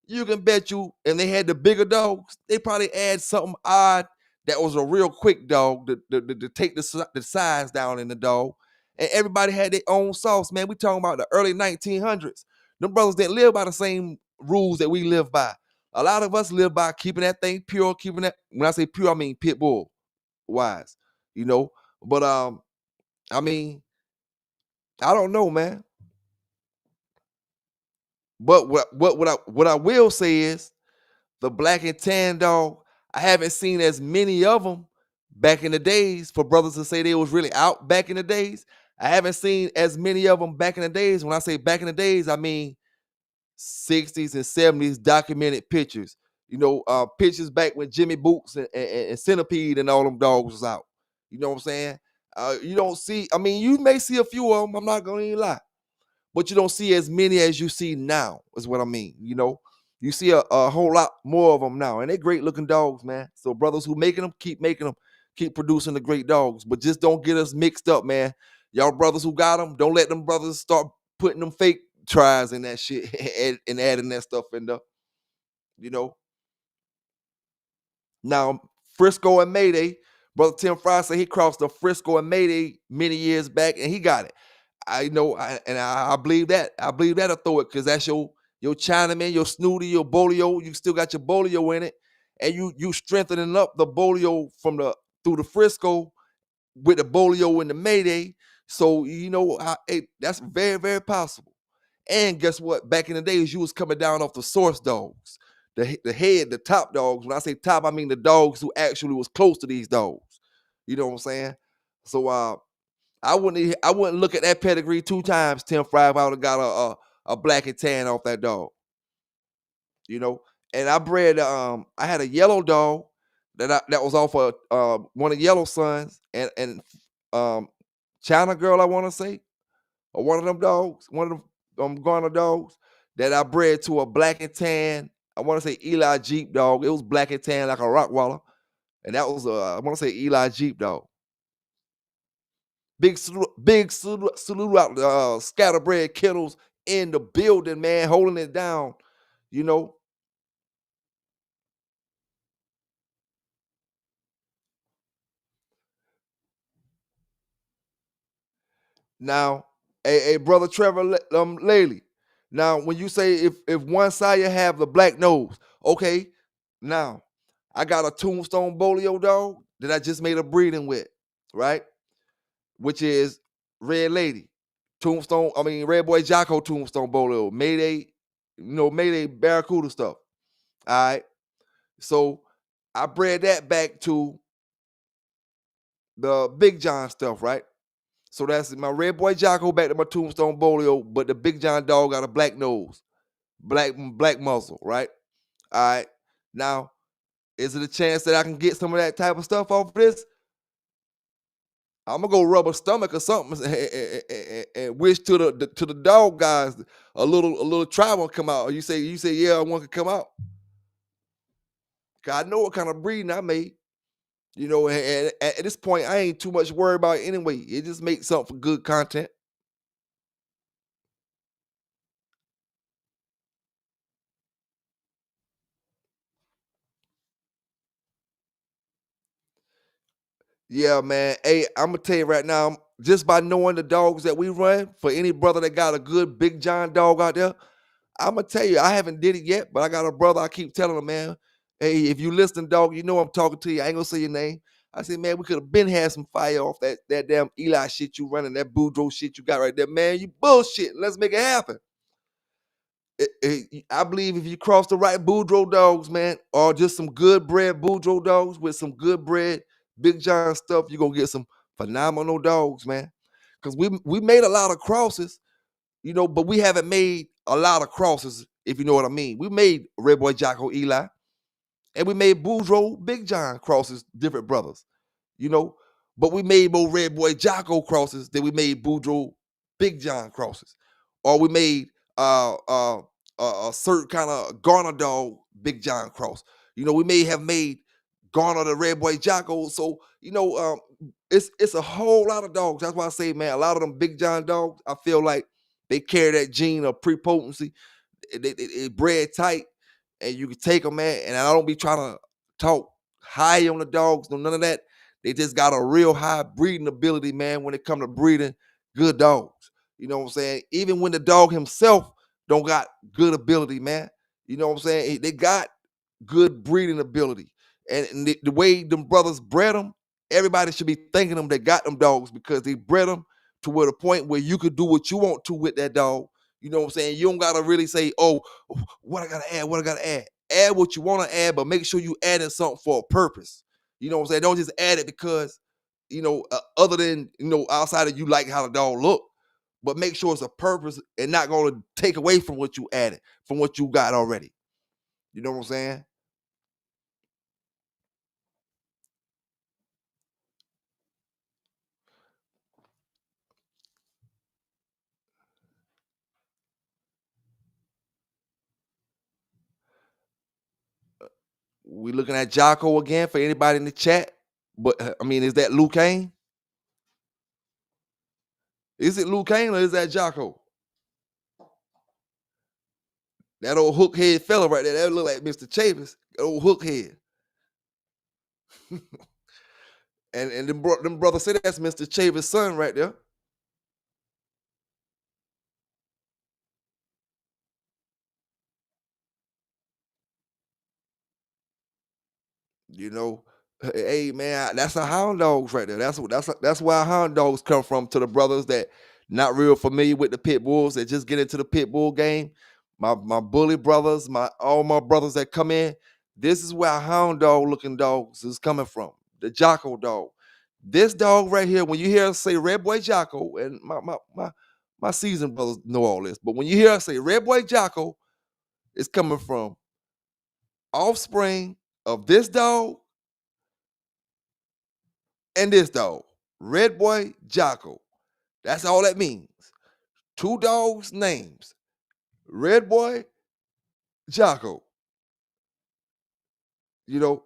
you can bet you, and they had the bigger dogs, they probably add something odd that was a real quick dog to take the size down in the dog. And everybody had their own sauce, man. We talking about the early 1900s. Them brothers didn't live by the same rules that we live by. A lot of us live by keeping that thing pure, keeping that, when I say pure, I mean pit bull wise, you know. But I mean, I don't know, man. But what I will say is the black and tan dog. I haven't seen as many of them back in the days for brothers to say they was really out back in the days. I haven't seen as many of them back in the days. When I say back in the days, I mean 60s and 70s documented pictures. Pictures back when Jimmy Boots and Centipede and all them dogs was out. You know what I'm saying? You don't see, I mean, you may see a few of them, I'm not gonna even lie, but you don't see as many as you see now, is what I mean. You see a whole lot more of them now, and they're great looking dogs, man. So brothers who making them, keep producing the great dogs, but just don't get us mixed up, man. Y'all brothers who got them, don't let them brothers start putting them fake tries in that shit and adding that stuff in there. You know. Now, Frisco and Mayday, brother Tim Fry said he crossed the Frisco and Mayday many years back, and he got it. I know, I believe that. I believe that'll throw it, because that's your Chinaman, your Snooty, your Bolio. You still got your Bolio in it, and you strengthening up the Bolio through the Frisco with the Bolio and the Mayday. So that's very, very possible. And guess what? Back in the days, you was coming down off the source dogs, the top dogs. When I say top, I mean the dogs who actually was close to these dogs. You know what I'm saying? So I wouldn't look at that pedigree 2 times, Tim Fry, if I would have got a black and tan off that dog. And I bred I had a yellow dog that was off of one of Yellow Sons, and China girl, I want to say, or one of them dogs, one of them Garner dogs that I bred to a black and tan. I want to say Eli Jeep dog. It was black and tan like a Rottweiler, and that was I want to say Eli Jeep dog. Big salute out scatterbred kennels in the building, man, holding it down. You know, now, a brother Trevor Laley. Now, when you say if one side you have the black nose, okay. Now, I got a Tombstone Bolio dog that I just made a breeding with, right? Which is Red Lady, Redboy Jocko Tombstone Bolio, Mayday, Mayday Barracuda stuff. All right. So I bred that back to the Big John stuff, right? So that's my Red Boy Jocko back to my Tombstone Bolio, but the Big John dog got a black nose, black muzzle, right? All right. Now, is it a chance that I can get some of that type of stuff off of this? I'm gonna go rub a stomach or something and wish to the dog guys a little try one come out. You say yeah, one could come out. Cause I know what kind of breeding I made. And at this point, I ain't too much worried about it anyway. It just makes something for good content. Yeah, man. Hey, I'm gonna tell you right now, just by knowing the dogs that we run, for any brother that got a good Big John dog out there, I'm gonna tell you, I haven't did it yet, but I got a brother. I keep telling him, man, hey, if you listen, dog, you know I'm talking to you. I ain't gonna say your name. I said, man, we could have been had some fire off that damn Eli shit you running, that Boudreaux shit you got right there, man. You bullshit. Let's make it happen. I believe if you cross the right Boudreaux dogs, man, or just some good bred Boudreaux dogs with some good bred Big John stuff, you're gonna get some phenomenal dogs, man. Because we made a lot of crosses, but we haven't made a lot of crosses, if you know what I mean. We made Redboy Jocko Eli, and we made Boudreaux Big John crosses, different brothers, you know. But we made more Redboy Jocko crosses than we made Boudreaux Big John crosses, or we made a certain kind of Garner dog Big John cross. We may have made Garner the Redboy Jocko. So it's a whole lot of dogs. That's why I say, man, a lot of them Big John dogs, I feel like they carry that gene of prepotency. It bred tight, and you can take them, man. And I don't be trying to talk high on the dogs, no none of that. They just got a real high breeding ability, man, when it comes to breeding good dogs. You know what I'm saying? Even when the dog himself don't got good ability, man. You know what I'm saying? They got good breeding ability. And the way them brothers bred them, everybody should be thanking them that got them dogs, because they bred them to where the point where you could do what you want to with that dog. You know what I'm saying? You don't gotta really say, oh, what I gotta add, what I gotta add. Add what you want to add, but make sure you adding something for a purpose. You know what I'm saying? Don't just add it because, other than, outside of you like how the dog look, but make sure it's a purpose and not going to take away from what you added, from what you got already. You know what I'm saying? We looking at Jocko again for anybody in the chat. But is that Luke Kane? Is it Luke Kane or is that Jocko? That old hook head fella right there, that look like Mr. Chavis, old hook head. and them brothers say that's Mr. Chavis' son right there. You know, hey man, that's a hound dogs right there. That's where hound dogs come from, to the brothers that not real familiar with the pit bulls, that just get into the pit bull game. My bully brothers, all my brothers that come in, this is where hound dog looking dogs is coming from. The Jocko dog. This dog right here, when you hear us say Red Boy Jocko, and my seasoned brothers know all this, but when you hear us say Red Boy Jocko, it's coming from offspring of this dog and this dog, Red Boy Jocko. That's all that means. Two dogs' names. Redboy, Jocko. You know,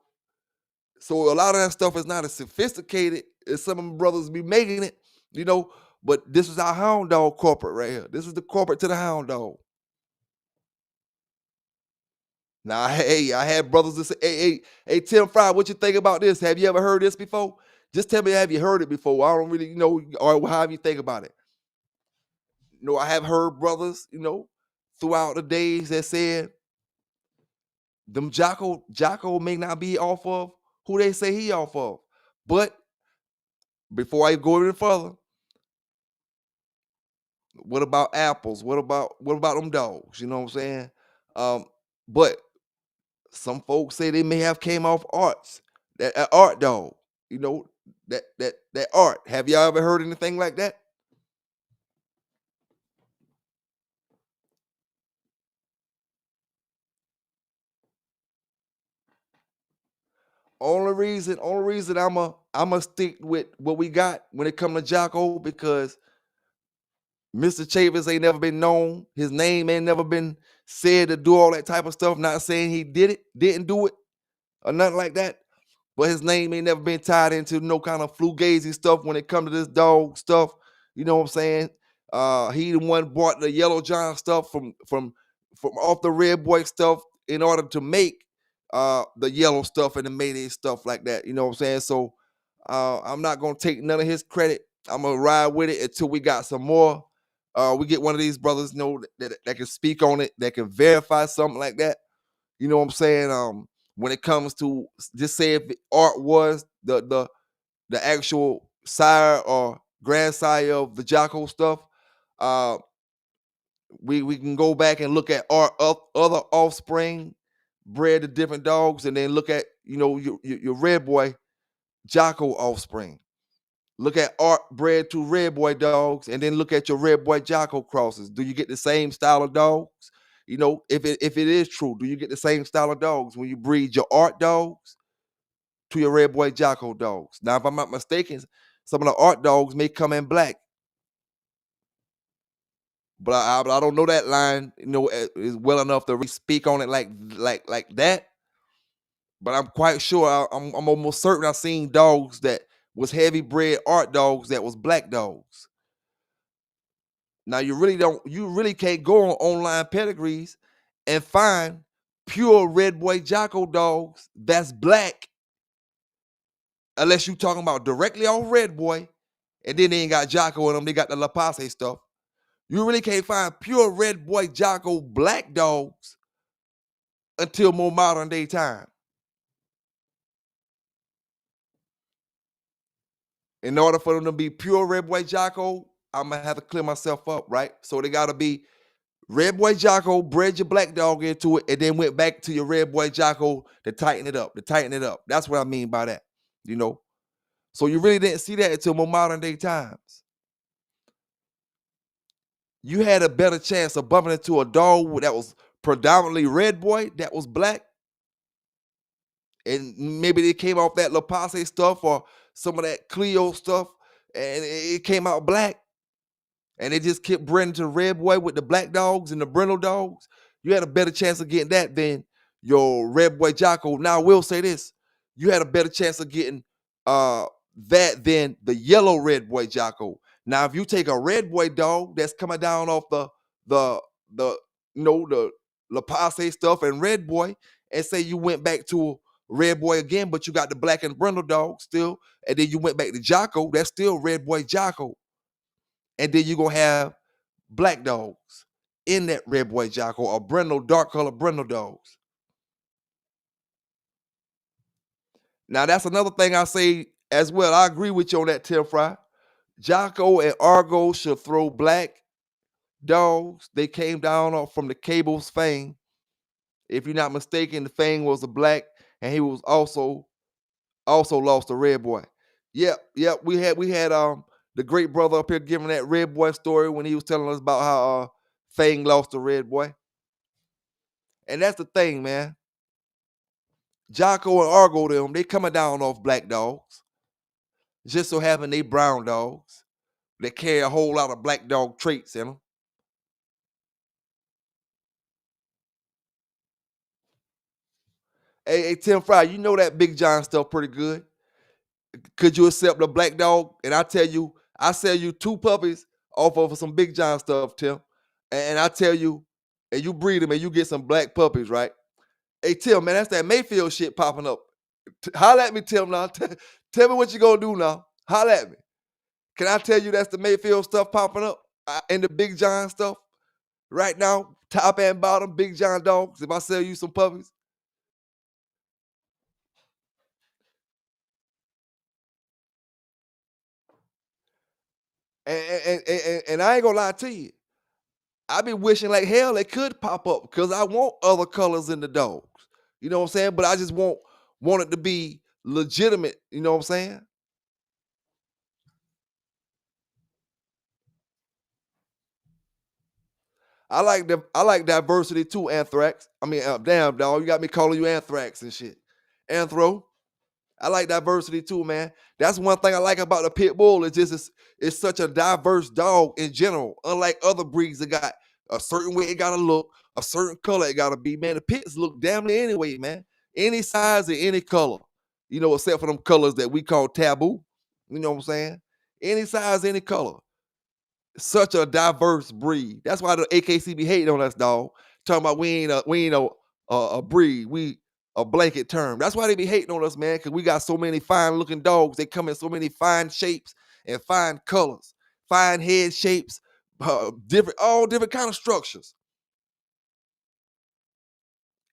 so a lot of that stuff is not as sophisticated as some of my brothers be making it, you know. But this is our hound dog corporate right here. This is the corporate to the hound dog. Now, hey, I had brothers that say, hey, Tim Fry, what you think about this? Have you ever heard this before? Just tell me, have you heard it before? I don't really know, or however you think about it. I have heard brothers, throughout the days that said them Jocko may not be off of who they say he off of. But before I go any further, what about apples? What about them dogs? You know what I'm saying? But some folks say they may have came off arts, that art dog. You know that art. Have y'all ever heard anything like that? Only reason I'ma stick with what we got when it come to Jocko, because Mr. Chavis ain't never been known. His name ain't never been said to do all that type of stuff. Not saying he didn't do it, or nothing like that. But his name ain't never been tied into no kind of fugazi stuff when it come to this dog stuff. You know what I'm saying? He the one bought the Yellow John stuff from off the Redboy stuff in order to make the yellow stuff and the Mayday stuff like that. You know what I'm saying? So I'm not gonna take none of his credit. I'm gonna ride with it until we got some more. We get one of these brothers, that can speak on it, that can verify something like that. You know what I'm saying? When it comes to, just say if art was the actual sire or grandsire of the Jocko stuff, uh, we can go back and look at our other offspring bred to different dogs, and then look at your Red Boy Jocko offspring. Look at art bred to Red Boy dogs, and then look at your Red Boy Jocko crosses. Do you get the same style of dogs? If it is true, do you get the same style of dogs when you breed your art dogs to your Red Boy Jocko dogs? Now, if I'm not mistaken, some of the art dogs may come in black, but I don't know that line, is well enough to speak on it like that. But I'm quite sure, I'm almost certain I've seen dogs that was heavy bred art dogs that was black dogs. Now you really can't go on online pedigrees and find pure Red Boy Jocko dogs that's black, unless you talking about directly on Red Boy, and then they ain't got Jocko in them. They got the La Passe stuff. You really can't find pure Red Boy Jocko black dogs until more modern day time. In order for them to be pure Red Boy Jocko, I'm gonna have to clear myself up, right? So they gotta be Red Boy Jocko, bred your black dog into it, and then went back to your Red Boy Jocko to tighten it up, That's what I mean by that, you know. So you really didn't see that until more modern day times. You had a better chance of bumping into a dog that was predominantly Red Boy, that was black, and maybe they came off that La Passe stuff or some of that Clio stuff, and it came out black, and they just kept breeding to Red Boy with the black dogs and the brindle dogs. You had a better chance of getting that than your Red Boy Jocko. Now, I will say this: you had a better chance of getting that than the yellow Red Boy Jocko. Now, if you take a Red Boy dog that's coming down off the the La Passe stuff and Red Boy, and say you went back to Red Boy again, but you got the black and brindle dog still, and then you went back to Jocko, that's still Red Boy Jocko. And then you're gonna have black dogs in that Red Boy Jocko, or brindle, dark color brindle dogs. Now, that's another thing I say as well. I agree with you on that, Tim Fry. Jocko and Argo should throw black dogs. They came down from the Cable's fame. If you're not mistaken, the fame was a black, and he was also lost to Red Boy. Yep. We had the great brother up here giving that Red Boy story when he was telling us about how Fang lost to Red Boy. And that's the thing, man. Jocko and Argo, they coming down off black dogs. Just so happen they brown dogs. that carry a whole lot of black dog traits in them. Hey, Tim Fry, you know that Big John stuff pretty good. Could you accept a black dog? And I sell you 2 puppies off of some Big John stuff, Tim. And I tell you, and you breed them and you get some black puppies, right? Hey, Tim, man, that's that Mayfield shit popping up. Holla at me, Tim, now. Tell me what you gonna do now. Holla at me. Can I tell you that's the Mayfield stuff popping up and the Big John stuff right now? Top and bottom, Big John dogs. If I sell you some puppies, and I ain't gonna lie to you, I be wishing like hell they could pop up because I want other colors in the dogs. You know what I'm saying? But I just want it to be legitimate. You know what I'm saying? I like diversity too, Anthrax. I mean, damn dog, you got me calling you Anthrax and shit. Anthro. I like diversity too, man. That's one thing I like about the pit bull. It's such a diverse dog in general. Unlike other breeds that got a certain way it gotta look, a certain color it gotta be. Man, the pits look damn near anyway, man. Any size and any color. You know, except for them colors that we call taboo. You know what I'm saying? Any size, any color. Such a diverse breed. That's why the AKC be hating on us, dog. Talking about we ain't a breed. We a blanket term. That's why they be hating on us, man, because we got so many fine looking dogs. They come in so many fine shapes and fine colors, fine head shapes, all different kind of structures.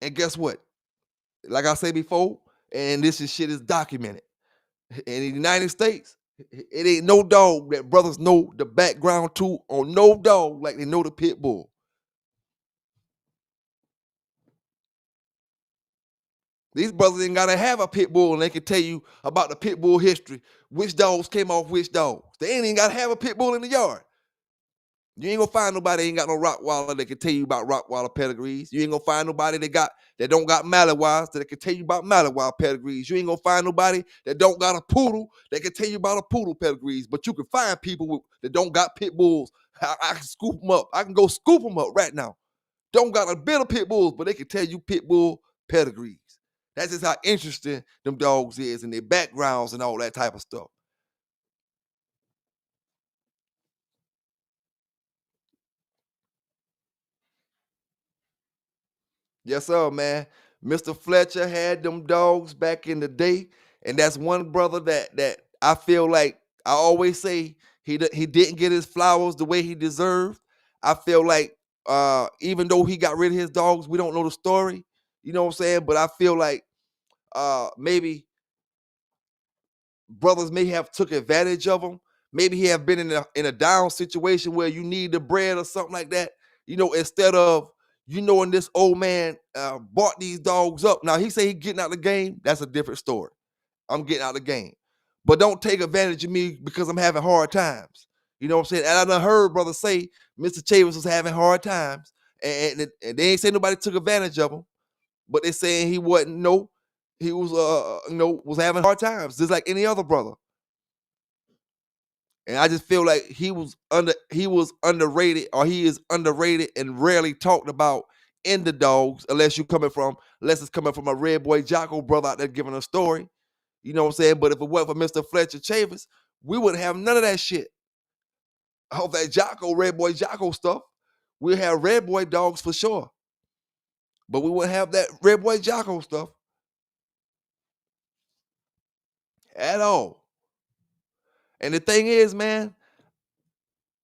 And guess what? Like I said before, and shit is documented. In the United States, it ain't no dog that brothers know the background to on no dog like they know the pit bull. These brothers ain't gotta have a pit bull and they can tell you about the pit bull history, which dogs came off which dogs. They ain't even gotta have a pit bull in the yard. You ain't gonna find nobody that ain't got no Rottweiler that can tell you about Rottweiler pedigrees. You ain't gonna find nobody that don't got Malinois that can tell you about Malinois pedigrees. You ain't gonna find nobody that don't got a poodle that can tell you about a poodle pedigrees. But you can find people that don't got pit bulls. I can scoop them up. I can go scoop them up right now. Don't got a bit of pit bulls, but they can tell you pit bull pedigrees. That's just how interesting them dogs is and their backgrounds and all that type of stuff. Yes, sir, man. Mr. Fletcher had them dogs back in the day, and that's one brother that I feel like I always say he didn't get his flowers the way he deserved. I feel like even though he got rid of his dogs, we don't know the story. You know what I'm saying? But I feel like maybe brothers may have took advantage of him. Maybe he have been in a down situation where you need the bread or something like that. You know, instead of and this old man bought these dogs up. Now he say he getting out the game. That's a different story. I'm getting out the game, but don't take advantage of me because I'm having hard times. You know what I'm saying? And I done heard brothers say Mr. Chavis was having hard times, and they ain't say nobody took advantage of him, but they saying he wasn't. No, he was was having hard times just like any other brother. And I just feel like he was underrated, or he is underrated and rarely talked about in the dogs, unless it's coming from a Redboy Jocko brother out there giving a story. You know what I'm saying? But if it wasn't for Mr. Fletcher Chavis, we wouldn't have none of that shit. All that Redboy Jocko stuff. We'd have Redboy dogs for sure. But we wouldn't have that Redboy Jocko stuff at all. And the thing is, man,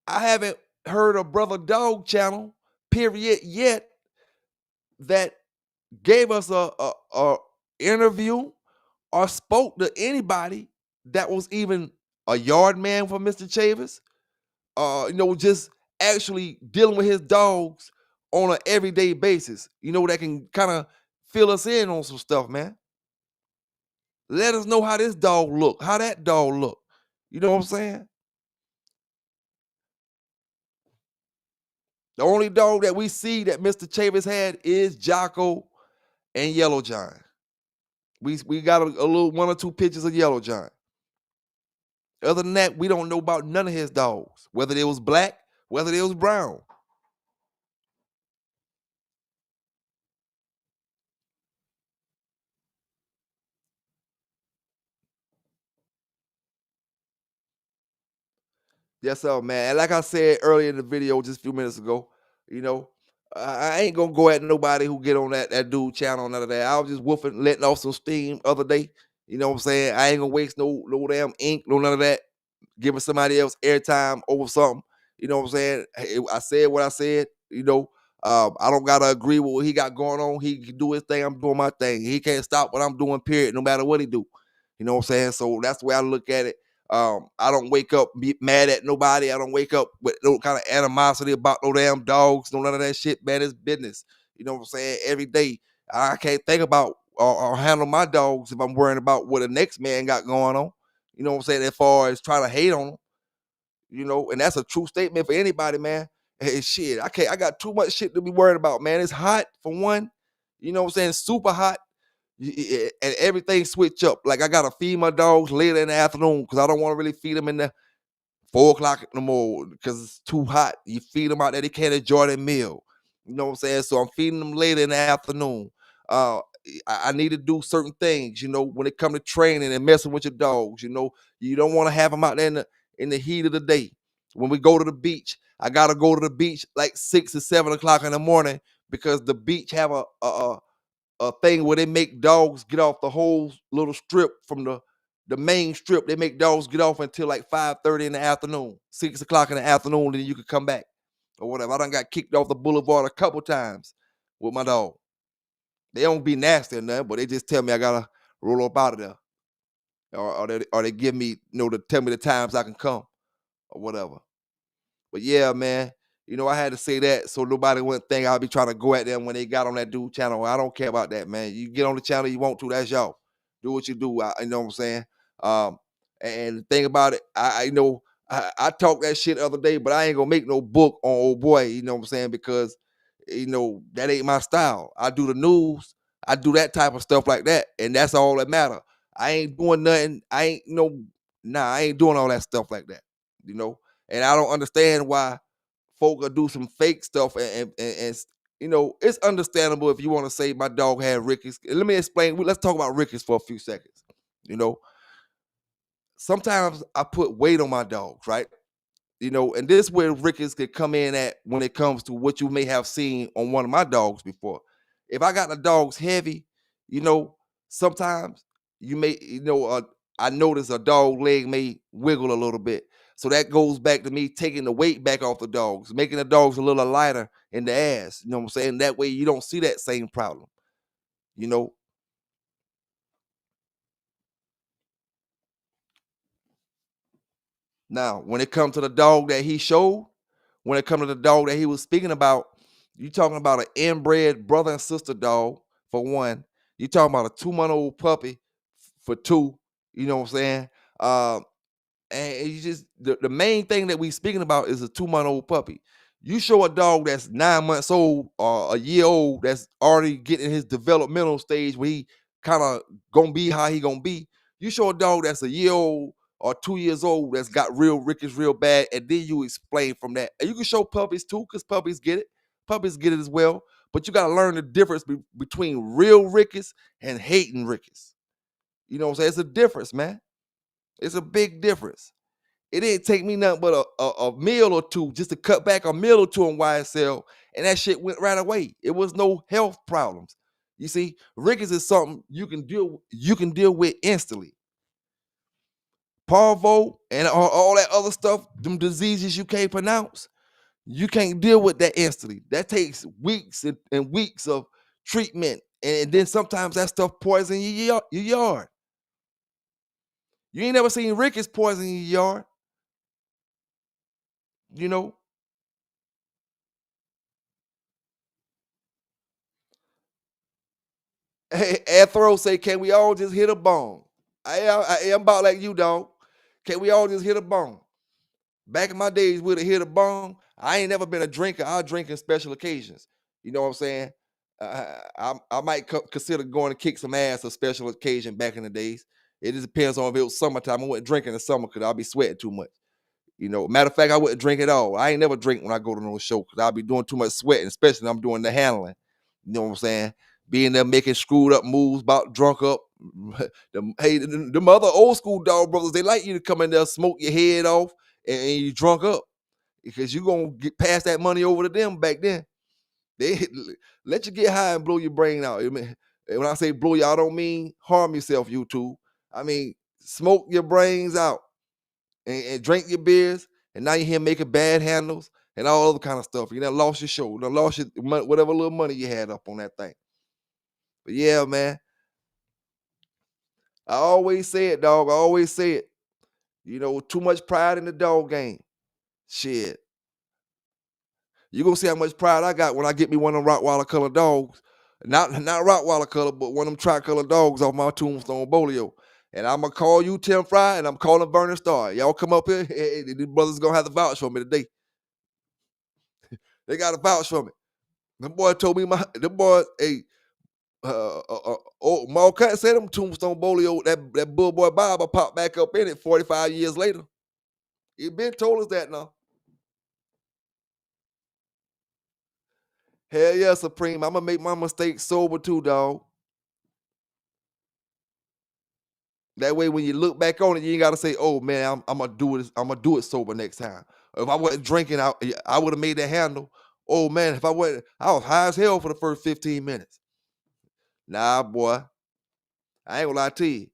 I haven't heard a Brother Dog channel, period, yet that gave us a interview or spoke to anybody that was even a yard man for Mr. Chavis. Just actually dealing with his dogs on an everyday basis. That can kind of fill us in on some stuff, man. Let us know how this dog look, how that dog look. You know what I'm saying? The only dog that we see that Mr. Chavis had is Jocko and Yellow John. We got a little 1 or 2 pictures of Yellow John. Other than that, we don't know about none of his dogs, whether they was black, whether they was brown. Yes, sir, man. And like I said earlier in the video, just a few minutes ago, you know, I ain't gonna go at nobody who get on that dude channel, none of that. I was just woofing, letting off some steam other day. You know what I'm saying? I ain't gonna waste no damn ink, no none of that. Giving somebody else airtime over something. You know what I'm saying? I said what I said. You know, I don't gotta agree with what he got going on. He can do his thing. I'm doing my thing. He can't stop what I'm doing. Period. No matter what he do. You know what I'm saying? So that's the way I look at it. I don't wake up be mad at nobody. I don't wake up with no kind of animosity about no damn dogs, no none of that shit, man. It's business. You know what I'm saying? Every day, I can't think about or handle my dogs if I'm worrying about what the next man got going on. You know what I'm saying? As far as trying to hate on them, you know, and that's a true statement for anybody, man. Hey, shit, I got too much shit to be worried about, man. It's hot for one. You know what I'm saying? Super hot. And everything switch up. Like I gotta feed my dogs later in the afternoon because I don't want to really feed them in the 4 o'clock in the morning because it's too hot. You feed them out there, they can't enjoy their meal. You know what I'm saying? So I'm feeding them later in the afternoon. Uh, I need to do certain things, you know, when it comes to training and messing with your dogs. You know, you don't want to have them out there in the heat of the day. When we go to the beach, I gotta go to the beach like 6 or 7 o'clock in the morning because the beach have a thing where they make dogs get off the whole little strip from the main strip. They make dogs get off until like 5:30 in the afternoon, 6 o'clock in the afternoon, then you can come back or whatever. I done got kicked off the boulevard a couple times with my dog. They don't be nasty or nothing, but they just tell me I gotta roll up out of there. Or they give me, to tell me the times I can come or whatever. But yeah, man, I had to say that so nobody wouldn't think I'll be trying to go at them when they got on that dude channel. I don't care about that, man. You get on the channel you want to, that's y'all. Do what you do. You know what I'm saying? Um, and the thing about it, I talked that shit the other day, but I ain't gonna make no book on old boy, you know what I'm saying? Because that ain't my style. I do the news, I do that type of stuff like that, and that's all that matter. I ain't doing nothing. I ain't doing all that stuff like that, you know. And I don't understand why folk will do some fake stuff and it's understandable if you want to say my dog had rickets. Let me explain. Let's talk about rickets for a few seconds. You know, sometimes I put weight on my dogs, right? And this is where rickets could come in at when it comes to what you may have seen on one of my dogs before. If I got the dogs heavy, you know, sometimes you may, I notice a dog leg may wiggle a little bit. So that goes back to me taking the weight back off the dogs, making the dogs a little lighter in the ass. You know what I'm saying? That way you don't see that same problem. You know, now when it comes to the dog that he showed, when it comes to the dog that he was speaking about, you talking about an inbred brother and sister dog for one. You talking about a 2-month-old puppy for two. You know what I'm saying? And you just the main thing that we speaking about is a 2-month-old puppy. You show a dog that's 9 months old or a year old that's already getting his developmental stage where he kind of gonna be how he gonna be. You show a dog that's a year old or 2 years old that's got real rickets real bad, and then you explain from that. And you can show puppies too, because puppies get it. Puppies get it as well. But you gotta learn the difference between real rickets and hating rickets. You know what I'm saying? It's a difference, man. It's a big difference. It didn't take me nothing but a meal or two just to cut back a meal or two on YSL, and that shit went right away. It was no health problems. You see, rickets is something you can deal with instantly. Parvo and all that other stuff, them diseases you can't pronounce, you can't deal with that instantly. That takes weeks and weeks of treatment, and then sometimes that stuff poison your yard. You ain't never seen rickets poison your yard, you know. Hey, Anthro say, can we all just hit a bone? I am about like you, dog. Can we all just hit a bone? Back in my days, we'd have hit a bone. I ain't never been a drinker. I'll drink in special occasions. You know what I'm saying? I might consider going to kick some ass a special occasion back in the days. It just depends on if it was summertime. I wouldn't drink in the summer because I'll be sweating too much. Matter of fact, I wouldn't drink at all. I ain't never drink when I go to no show because I'll be doing too much sweating, especially when I'm doing the handling. You know what I'm saying? Being there making screwed up moves, about drunk up. The other old school dog brothers, they like you to come in there, smoke your head off, and you drunk up because you gonna get pass that money over to them back then. They let you get high and blow your brain out. When I say blow you, I don't mean harm yourself, YouTube. I mean smoke your brains out and drink your beers, and now you're here making bad handles and all other kind of stuff. You done lost your show, you done lost your whatever little money you had up on that thing. But yeah, man, I always say it, dog. I always say it. Too much pride in the dog game. Shit. You gonna see how much pride I got when I get me one of them Rottweiler color dogs. Not Rottweiler color, but one of them tricolor dogs off my Tombstone Bolio. And I'm gonna call you Tim Fry, and I'm calling Vernon Starr. Y'all come up here. Hey, these brothers gonna have to vouch for me today. They gotta vouch for me. The boy told me hey, Marquette said them Tombstone Bolio, that bull boy Bob, I popped back up in it 45 years later. He been told us that now. Hell yeah, Supreme. I'm gonna make my mistakes sober too, dog. That way, when you look back on it, you ain't gotta say, "Oh man, I'm gonna do it. I'm gonna do it sober next time." If I wasn't drinking, I would have made that handle. Oh man, if I wasn't, I was high as hell for the first 15 minutes. Nah, boy, I ain't gonna lie to you.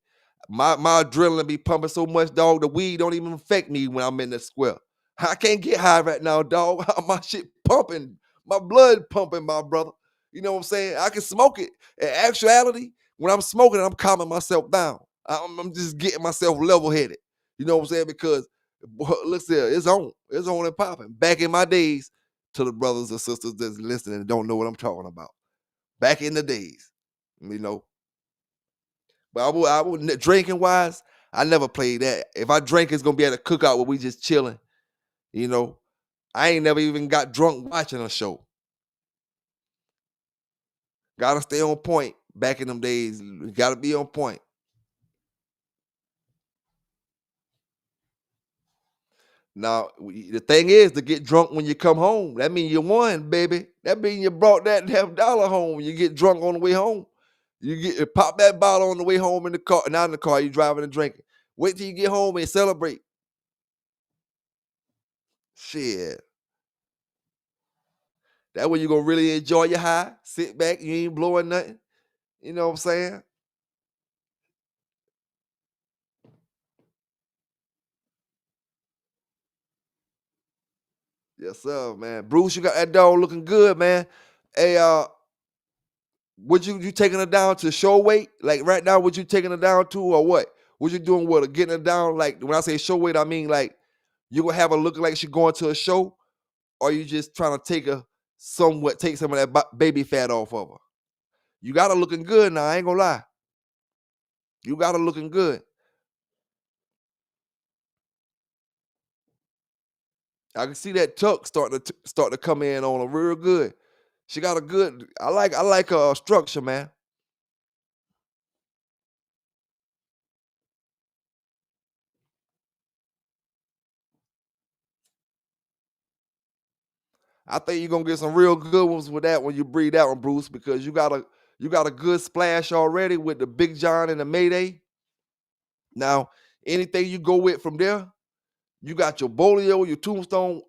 My adrenaline be pumping so much, dog. The weed don't even affect me when I'm in the square. I can't get high right now, dog. My shit pumping, my blood pumping, my brother. You know what I'm saying? I can smoke it. In actuality, when I'm smoking, I'm calming myself down. I'm just getting myself level headed. You know what I'm saying? Because boy, look here, it's on and popping. Back in my days, to the brothers and sisters that's listening and don't know what I'm talking about. Back in the days, you know. But I would drinking wise, I never played that. If I drink, it's gonna be at a cookout where we just chilling. You know, I ain't never even got drunk watching a show. Gotta stay on point. Back in them days, gotta be on point. Now, the thing is to get drunk when you come home. That means you won, baby. That means you brought that damn dollar home. You get drunk on the way home. You pop that bottle on the way home in the car. Not in the car, you driving and drinking. Wait till you get home and celebrate. Shit. That way you gonna really enjoy your high. Sit back, you ain't blowing nothing. You know what I'm saying? Yes, sir, man. Bruce, you got that dog looking good, man. Hey, would you taking her down to show weight? Like right now, would you taking her down to or what? What you doing with her? Getting her down? Like when I say show weight, I mean like you gonna have her looking like she going to a show, or you just trying to take some of that baby fat off of her? You got her looking good now. I ain't gonna lie. You got her looking good. I can see that tuck start to come in on her real good. She got a good. I like her structure, man. I think you're gonna get some real good ones with that when you breed that one, Bruce, because you got a good splash already with the Big John and the Mayday. Now, anything you go with from there, you got your Bolio, your Tombstone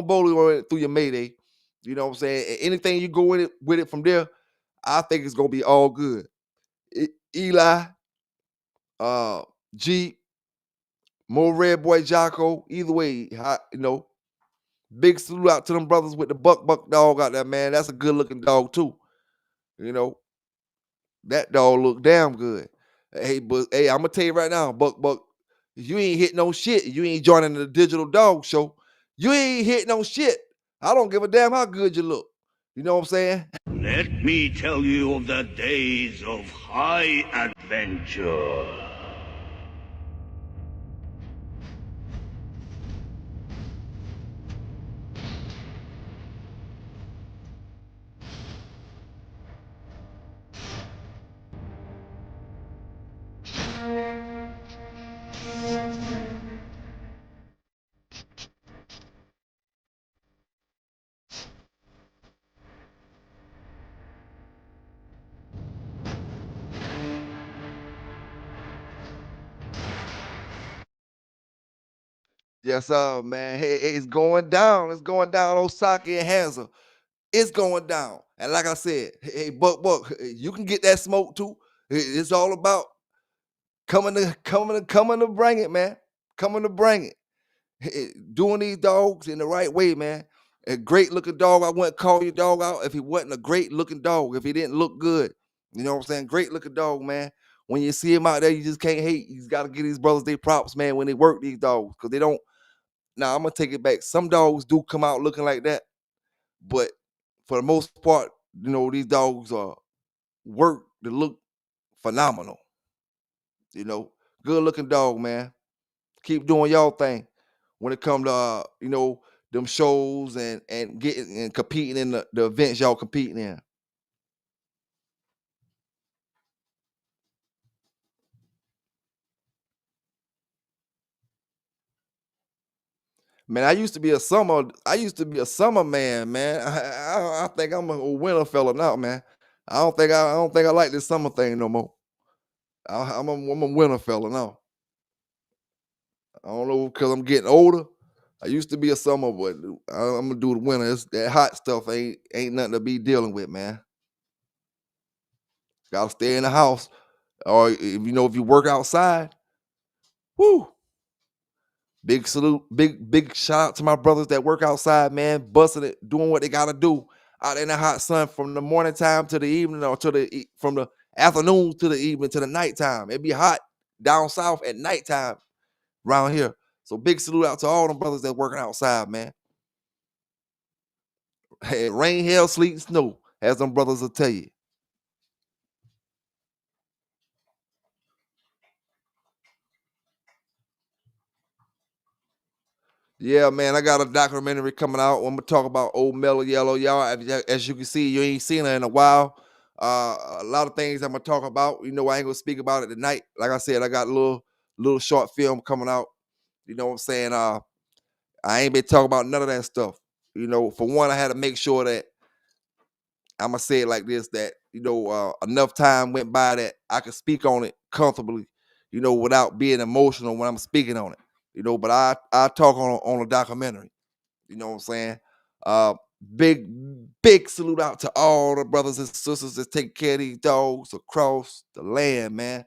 Bolio through your Mayday. You know what I'm saying? Anything you go with it from there, I think it's gonna be all good. Eli, uh, Jeep, more Redboy, Jocko. Either way, big salute out to them brothers with the buck dog out there, man. That's a good looking dog too. You know, that dog look damn good. Hey, but hey, I'm gonna tell you right now, Buck, you ain't hit no shit. You ain't joining the digital dog show. You ain't hit no shit. I don't give a damn how good you look. You know what I'm saying? Let me tell you of the days of high adventure. Yes, sir, man. Hey, it's going down. It's going down. Osaka and Hansel. It's going down. And like I said, hey, Buck, you can get that smoke too. It's all about coming to bring it, man. Coming to bring it. Doing these dogs in the right way, man. A great looking dog, I wouldn't call your dog out if he wasn't a great looking dog, if he didn't look good. You know what I'm saying? Great looking dog, man. When you see him out there, you just can't hate. You got to give these brothers their props, man, when they work these dogs. Because they don't. Now, I'm going to take it back. Some dogs do come out looking like that. But for the most part, these dogs are work to look phenomenal. Good looking dog, man. Keep doing y'all thing when it come to them shows and getting and competing in the events y'all competing in. Man, I used to be a summer man, man. I think I'm a winter fella now, man. I don't think I like this summer thing no more. I'm a winter fella now. I don't know because I'm getting older. I used to be a summer, but I'm gonna do the winter. That hot stuff ain't nothing to be dealing with, man. Gotta stay in the house, or if you work outside, whoo. Big salute, big shout out to my brothers that work outside, man, busting it, doing what they gotta do out in the hot sun from the morning time to the evening, or from the afternoon to the evening to the nighttime. It be hot down south at nighttime around here. So big salute out to all them brothers that working outside, man. Hey, rain, hail, sleet, and snow, as them brothers will tell you. Yeah, man, I got a documentary coming out. I'm gonna talk about old Mellow Yellow. Y'all, as you can see, you ain't seen her in a while. A lot of things I'm gonna talk about. I ain't gonna speak about it tonight. Like I said, I got a little short film coming out. You know what I'm saying? I ain't been talking about none of that stuff. For one, I had to make sure that I'm gonna say it like this: that enough time went by that I could speak on it comfortably. Without being emotional when I'm speaking on it. But I talk on a documentary. You know what I'm saying? Uh, big, big salute out to all the brothers and sisters that take care of these dogs across the land, man.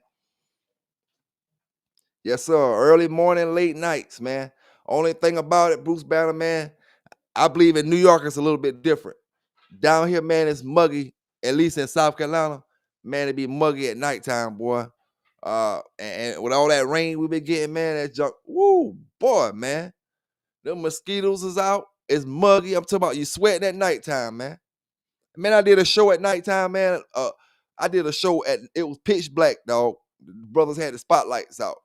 Yes, sir. Early morning, late nights, man. Only thing about it, Bruce Banner, man, I believe in New York it's a little bit different. Down here, man, it's muggy. At least in South Carolina, man, it be muggy at nighttime, boy. And with all that rain we been getting, man, that junk, woo, boy, man. Them mosquitoes is out. It's muggy. I'm talking about you sweating at nighttime, man. Man, I did a show at nighttime, man. I did a show it was pitch black, dog. The brothers had the spotlights out.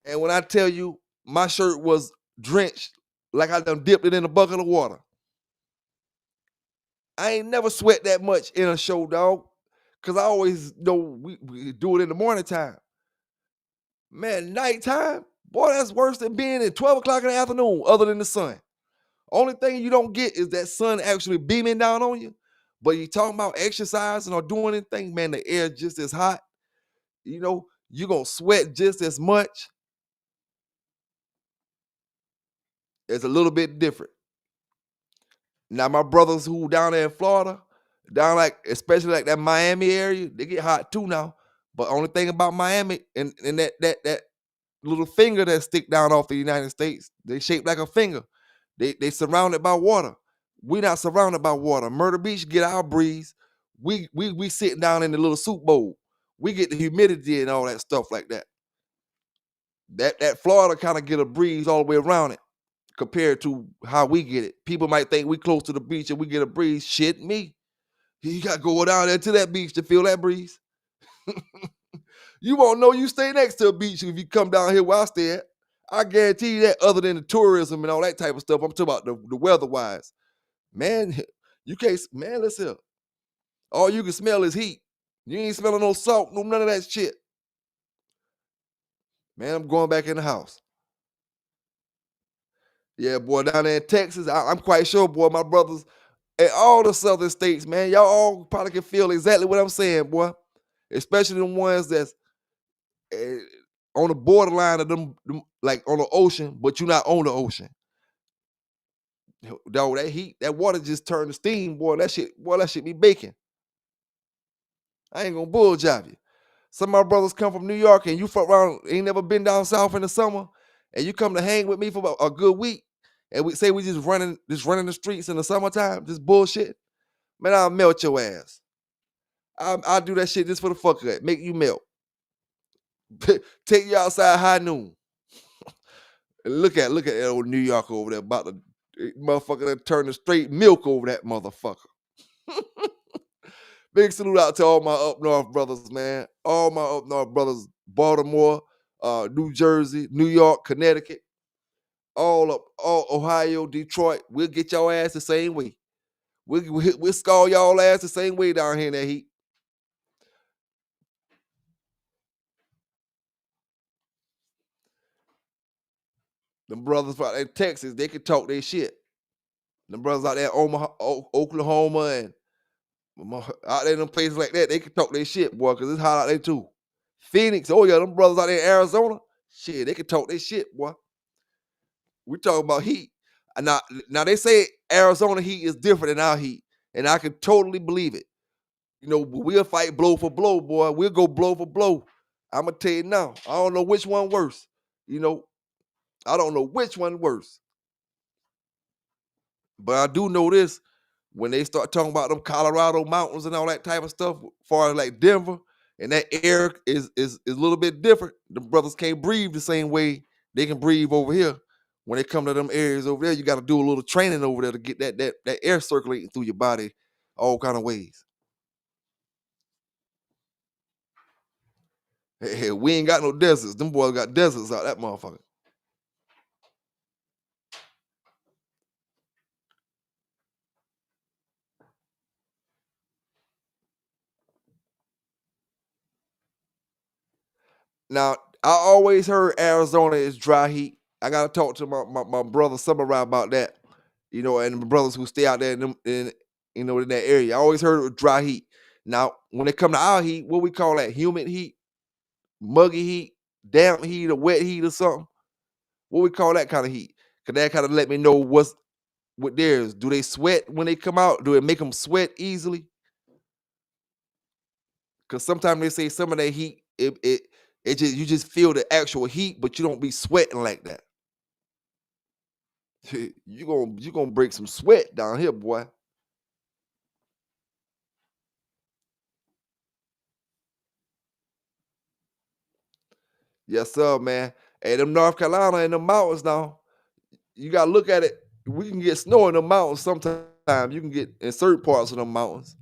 And when I tell you, my shirt was drenched like I done dipped it in a bucket of water. I ain't never sweat that much in a show, dog. Cause I always know we do it in the morning time. Man, nighttime, boy, that's worse than being at 12 o'clock in the afternoon, other than the sun. Only thing you don't get is that sun actually beaming down on you. But you talking about exercising or doing anything, man, the air just as hot. You're going to sweat just as much. It's a little bit different. Now, my brothers who down there in Florida, especially like that Miami area, they get hot too now. But only thing about Miami and that little finger that stick down off the United States, they shaped like a finger. They surrounded by water. We not surrounded by water. Myrtle Beach get our breeze. We sitting down in the little soup bowl. We get the humidity and all that stuff like that. That Florida kind of get a breeze all the way around it compared to how we get it. People might think we close to the beach and we get a breeze. Shit me. You got to go down there to that beach to feel that breeze. You won't know you stay next to a beach if you come down here where I stay at. I guarantee you that other than the tourism and all that type of stuff, I'm talking about the weather-wise. Man, you can't, man, listen. All you can smell is heat. You ain't smelling no salt, no none of that shit. Man, I'm going back in the house. Yeah, boy, down there in Texas, I'm quite sure, boy, my brothers in all the southern states, man, y'all all probably can feel exactly what I'm saying, boy. Especially the ones that's on the borderline of them like on the ocean, but you're not on the ocean. Dog, that heat, that water just turned to steam, boy. That shit be baking. I ain't gonna bull job you. Some of my brothers come from New York and you fuck around, ain't never been down south in the summer, and you come to hang with me for about a good week, and we say we just running the streets in the summertime, just bullshit. Man, I'll melt your ass. I'll do that shit just for the fuck of it. Make you melt. Take you outside high noon. And look at that old New York over there, about to motherfucker that turn the straight milk over that motherfucker. Big salute out to all my up north brothers, man. All my up north brothers, Baltimore, New Jersey, New York, Connecticut, all Ohio, Detroit. We'll get your ass the same way. We'll scar y'all ass the same way down here in that heat. Them brothers out there in Texas, they can talk their shit. Them brothers out there in Oklahoma and out there in them places like that, they can talk their shit, boy, because it's hot out there too. Phoenix, oh yeah, them brothers out there in Arizona, shit, they can talk their shit, boy. We talking about heat. Now they say Arizona heat is different than our heat, and I can totally believe it. You know, we'll fight blow for blow, boy. We'll go blow for blow. I'm gonna tell you now, I don't know which one worse. You know, I don't know which one worse. But I do know this, when they start talking about them Colorado mountains and all that type of stuff, as far as like Denver, and that air is a little bit different. The brothers can't breathe the same way they can breathe over here. When they come to them areas over there, you got to do a little training over there to get that air circulating through your body all kind of ways. Hey, we ain't got no deserts. Them boys got deserts out that motherfucker. Now, I always heard Arizona is dry heat. I gotta talk to my brother Samurai about that. You know, and the brothers who stay out there in that area. I always heard it was dry heat. Now, when it come to our heat, what we call that? Humid heat, muggy heat, damp heat, or wet heat or something. What we call that kind of heat? Cause that kind of let me know what theirs. Do they sweat when they come out? Do it make them sweat easily? Cause sometimes they say some of that heat, it just, you just feel the actual heat, but you don't be sweating like that. you gonna break some sweat down here, boy. Yes, sir, man. Hey, them North Carolina and the mountains now, you gotta look at it. We can get snow in the mountains sometimes. You can get in certain parts of the mountains.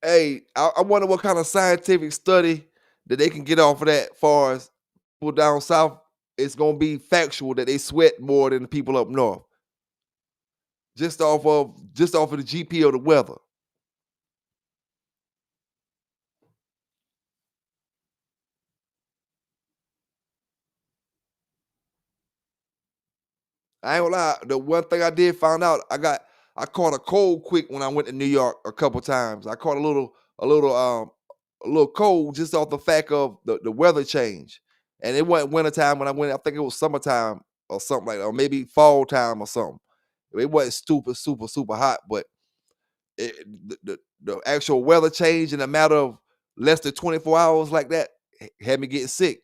Hey, I wonder what kind of scientific study that they can get off of that, far as people down south, it's gonna be factual that they sweat more than the people up north. Just off of the GP of the weather. I ain't gonna lie. The one thing I did find out, I caught a cold quick when I went to New York a couple times. I caught a little cold just off the fact of the weather change. And it wasn't wintertime when I went. I think it was summertime or something like that, or maybe fall time or something. It wasn't super hot, but the actual weather change in a matter of less than 24 hours like that had me getting sick.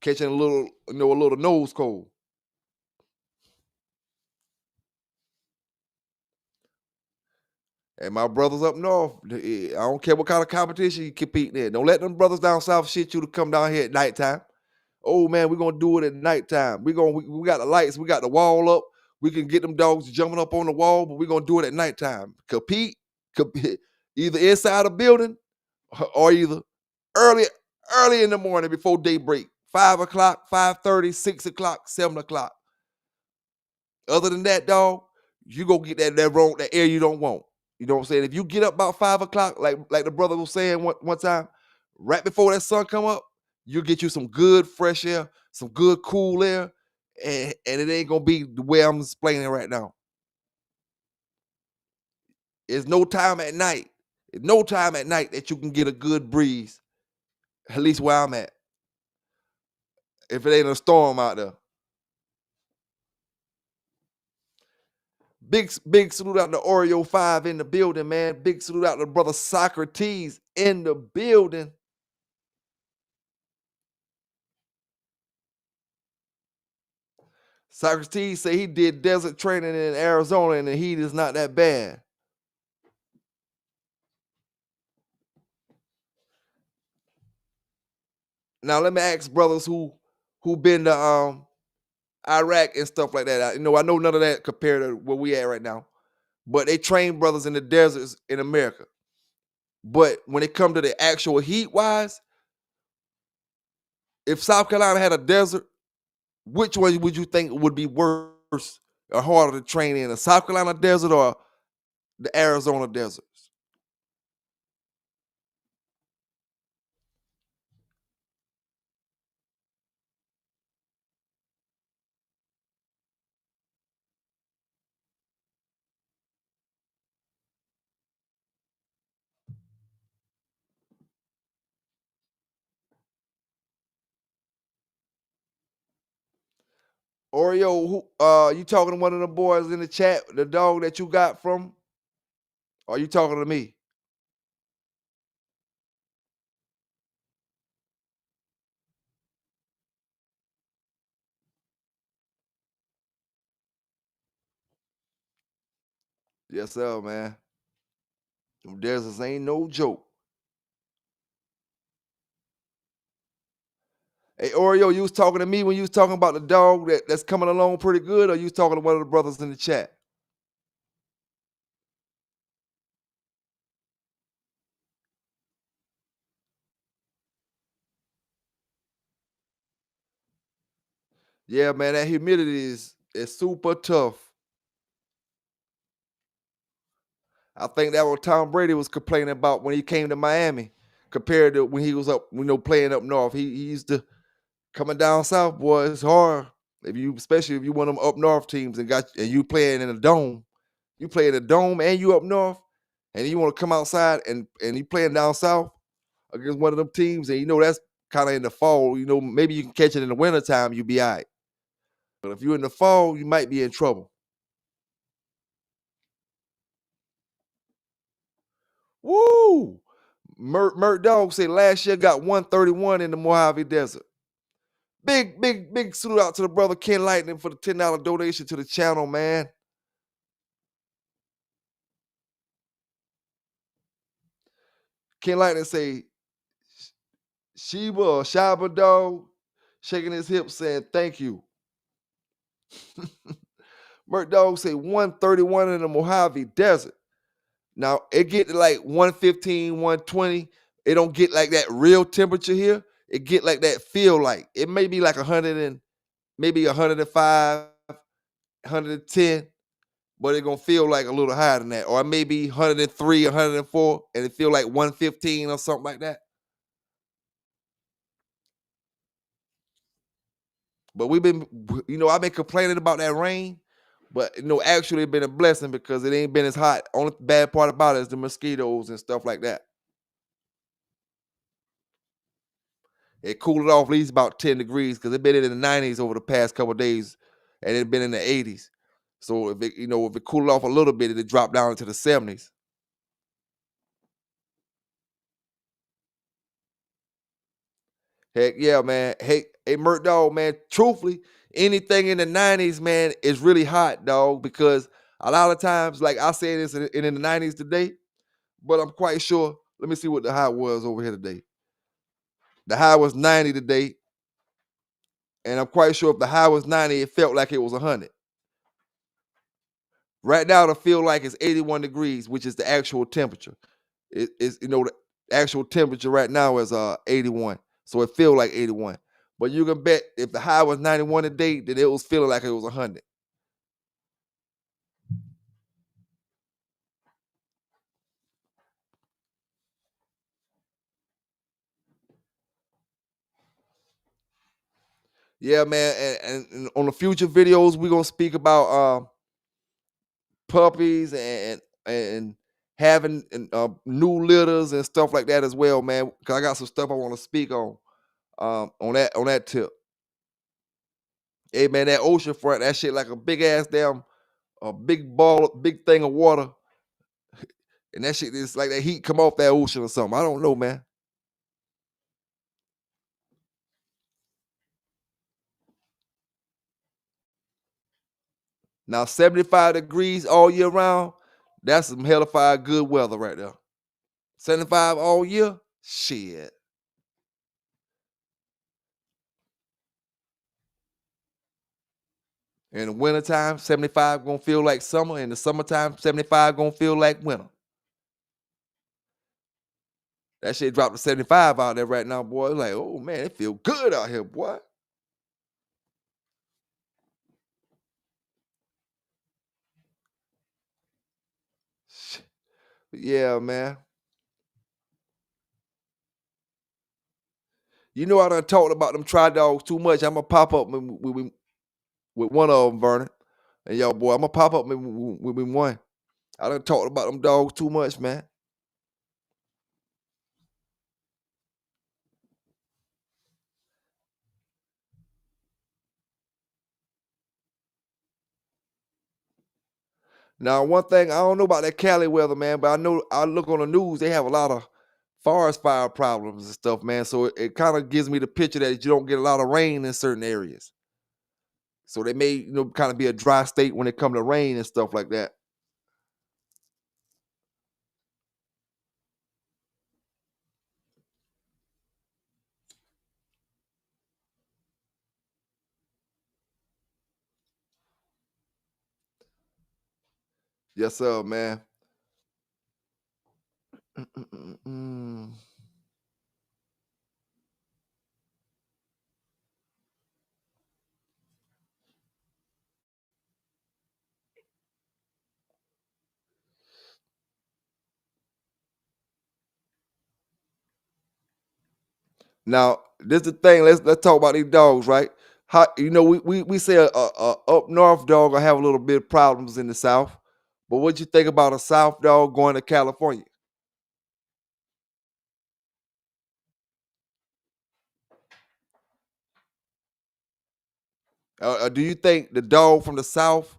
Catching a little nose cold. And my brothers up north, I don't care what kind of competition you competing in. Don't let them brothers down south shit you to come down here at nighttime. Oh man, we're gonna do it at nighttime. We got the lights, we got the wall up. We can get them dogs jumping up on the wall, but we're gonna do it at nighttime. Compete either inside a building or either early in the morning before daybreak. 5 o'clock, 5:30, 6 o'clock, 7 o'clock. Other than that, dog, you go get that air you don't want. You know what I'm saying? If you get up about 5 o'clock, like the brother was saying one time, right before that sun come up, you'll get you some good fresh air, some good cool air, and it ain't gonna be the way I'm explaining right now. There's no time at night. There's no time at night that you can get a good breeze, at least where I'm at. If it ain't a storm out there. Big salute out to Oreo 5 in the building, man. Big salute out to brother Socrates in the building. Socrates say he did desert training in Arizona and the heat is not that bad. Now let me ask brothers who been to Iraq and stuff like that. I know none of that compared to where we at right now. But they train brothers in the deserts in America. But when it come to the actual heat wise, if South Carolina had a desert, which one would you think would be worse or harder to train in, the South Carolina desert or the Arizona deserts? Oreo, who you talking to one of the boys in the chat, the dog that you got from? Or are you talking to me? Yes, sir, man. Them deserts ain't no joke. Hey, Oreo, you was talking to me when you was talking about the dog that's coming along pretty good, or you was talking to one of the brothers in the chat? Yeah, man, that humidity is super tough. I think that what Tom Brady was complaining about when he came to Miami, compared to when he was up, playing up north. He used to coming down south, boy. It's hard especially if you one of them up north teams and you playing in a dome. You play in a dome and you up north, and you want to come outside and you playing down south against one of them teams, and that's kind of in the fall. Maybe you can catch it in the wintertime, you'll be all right. But if you're in the fall, you might be in trouble. Woo! Mert Dog say last year got 131 in the Mojave Desert. Big salute out to the brother Ken Lightning for the $10 donation to the channel, man. Ken Lightning say Shaba Dog shaking his hips saying thank you. Mert Dog say 131 in the Mojave Desert. Now it get to like 115, 120. It don't get like that real temperature here. It get like that feel like. It may be like 100 and maybe 105, 110, but it gonna feel like a little higher than that. Or maybe 103, 104, and it feel like 115 or something like that. But I've been complaining about that rain, but actually it's been a blessing because it ain't been as hot. Only bad part about it is the mosquitoes and stuff like that. It cooled it off at least about 10 degrees because it's been in the 90s over the past couple of days, and it's been in the 80s. So if it cooled off a little bit, it dropped down into the 70s. Heck yeah, man. Hey, Mert Dog, man. Truthfully, anything in the 90s, man, is really hot, dog, because a lot of times, like I said this in the 90s today, but I'm quite sure. Let me see what the high was over here today. The high was 90 today, and I'm quite sure if the high was 90, it felt like it was 100. Right now, it'll feel like it's 81 degrees, which is the actual temperature. The actual temperature right now is 81, so it feels like 81. But you can bet if the high was 91 today, then it was feeling like it was 100. Yeah, man. And on the future videos, we're gonna speak about puppies and having new litters and stuff like that as well, man. Cause I got some stuff I want to speak on that tip. Hey man, that ocean front, that shit like a big ass damn a big thing of water, and that shit is like that heat come off that ocean or something. I don't know, man. Now 75 degrees all year round, that's some hellified good weather right there. 75 all year, shit. In the wintertime, 75 gonna feel like summer. In the summertime, 75 gonna feel like winter. That shit dropped to 75 out there right now, boy. Like, oh man, it feel good out here, boy. Shit. Yeah, man. You know I done talked about them tri dogs too much. I'm gonna pop up with one of them, Vernon. And yo, boy, I'm gonna pop up with one. I done talked about them dogs too much, man. Now, one thing I don't know about that Cali weather, man, but I know I look on the news. They have a lot of forest fire problems and stuff, man. So it kind of gives me the picture that you don't get a lot of rain in certain areas. So they may, kind of be a dry state when it comes to rain and stuff like that. Yes, sir, man. Mm-mm-mm-mm. Now, this is the thing. Let's talk about these dogs, right? How we say a up north dog will have a little bit of problems in the south, but what you think about a south dog going to California? Do you think the dog from the south